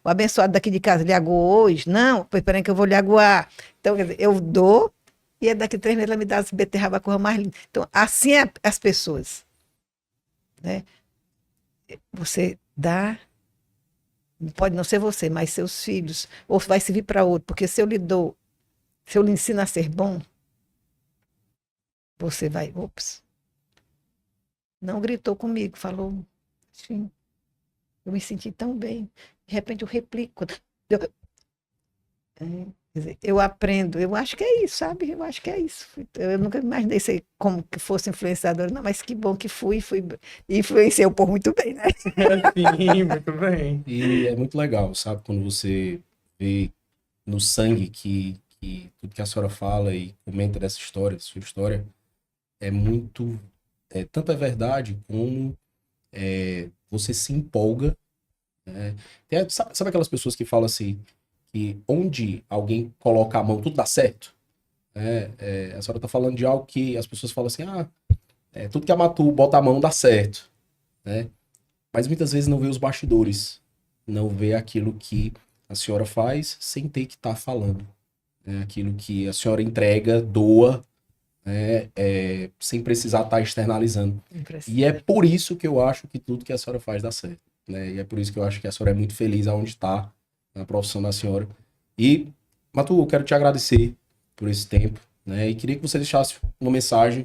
O abençoado daqui de casa lhe aguou hoje? Não, pois peraí que eu vou lhe aguar. Então, quer dizer, eu dou e daqui a 3 meses ela me dá as beterrabas, a coisa mais linda. Então, assim é as pessoas. Né? Você dá, pode não ser você, mas seus filhos, ou vai servir para outro, porque se eu lhe dou, se eu lhe ensino a ser bom, você vai, ops, não gritou comigo, falou, sim, eu me senti tão bem, de repente eu replico, quer dizer, eu aprendo, eu acho que é isso, sabe? Eu acho que é isso. Eu nunca imaginei ser como que fosse influenciadora, não, mas que bom que fui e influenciei o povo muito bem, né? Sim, muito bem. E é muito legal, sabe? Quando você vê no sangue que tudo que a senhora fala e comenta dessa história, da sua história, é muito... tanto é verdade como você se empolga. Né? Sabe aquelas pessoas que falam assim, que onde alguém coloca a mão, tudo dá certo? A senhora tá falando de algo que as pessoas falam assim, tudo que a Matu bota a mão dá certo. Né? Mas muitas vezes não vê os bastidores, não vê aquilo que a senhora faz sem ter que estar falando. Né? Aquilo que a senhora entrega, doa, né? Sem precisar estar externalizando. E é por isso que eu acho que tudo que a senhora faz dá certo. Né? E é por isso que eu acho que a senhora é muito feliz aonde está, na profissão da senhora. E, Matu, eu quero te agradecer por esse tempo. Né? E queria que você deixasse uma mensagem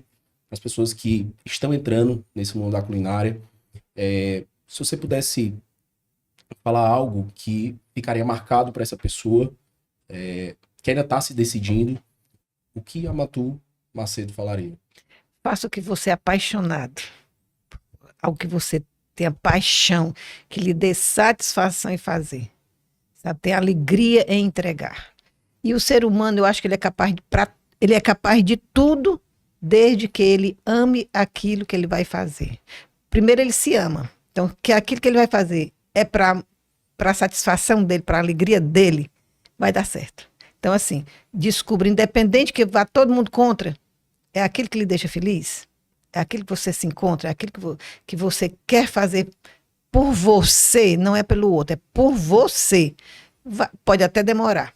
para as pessoas que estão entrando nesse mundo da culinária. Se você pudesse falar algo que ficaria marcado para essa pessoa, que ainda está se decidindo, o que a Matu Macedo falaria? Faça o que você é apaixonado, algo que você tenha paixão, que lhe dê satisfação em fazer, sabe? Tem alegria em entregar. E o ser humano, eu acho que ele é capaz de tudo, desde que ele ame aquilo que ele vai fazer. Primeiro ele se ama. Então, que aquilo que ele vai fazer é para a satisfação dele, para a alegria dele, vai dar certo. Então, assim, descubra, independente que vá todo mundo contra, é aquilo que lhe deixa feliz, é aquilo que você se encontra, é aquilo que você quer fazer por você, não é pelo outro, é por você. Pode até demorar,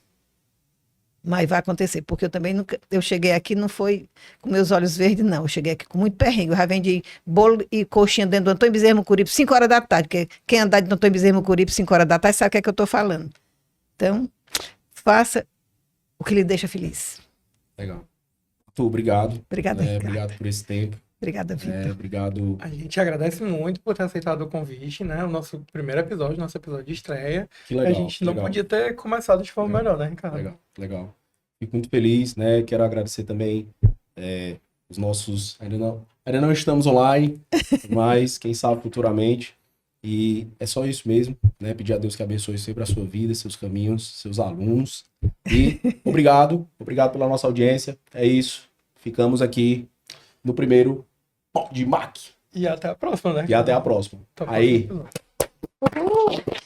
mas vai acontecer, porque eu também nunca, eu cheguei aqui, não foi com meus olhos verdes, não, eu cheguei aqui com muito perrengue, eu já vendi bolo e coxinha dentro do Antônio Bezerra Mucuripe, 5 horas da tarde, porque quem andar de Antônio Bezerra Mucuripe 5 horas da tarde sabe o que é que eu estou falando. Então, faça o que lhe deixa feliz. Legal. Arthur, obrigado. Obrigada, Ricardo. Obrigado por esse tempo. Obrigada, Vitor. Obrigado. A gente agradece muito por ter aceitado o convite, né? O nosso primeiro episódio, nosso episódio de estreia. Que legal. A gente não podia ter começado de forma melhor, né, Ricardo? Legal. Fico muito feliz, né? Quero agradecer também os nossos... Ainda não estamos online, mas quem sabe futuramente. E é só isso mesmo, né? Pedir a Deus que abençoe sempre a sua vida, seus caminhos, seus alunos. E obrigado pela nossa audiência. É isso. Ficamos aqui no primeiro Pode Mac. E até a próxima, né? E até a próxima. Até o Aí. próximo episódio.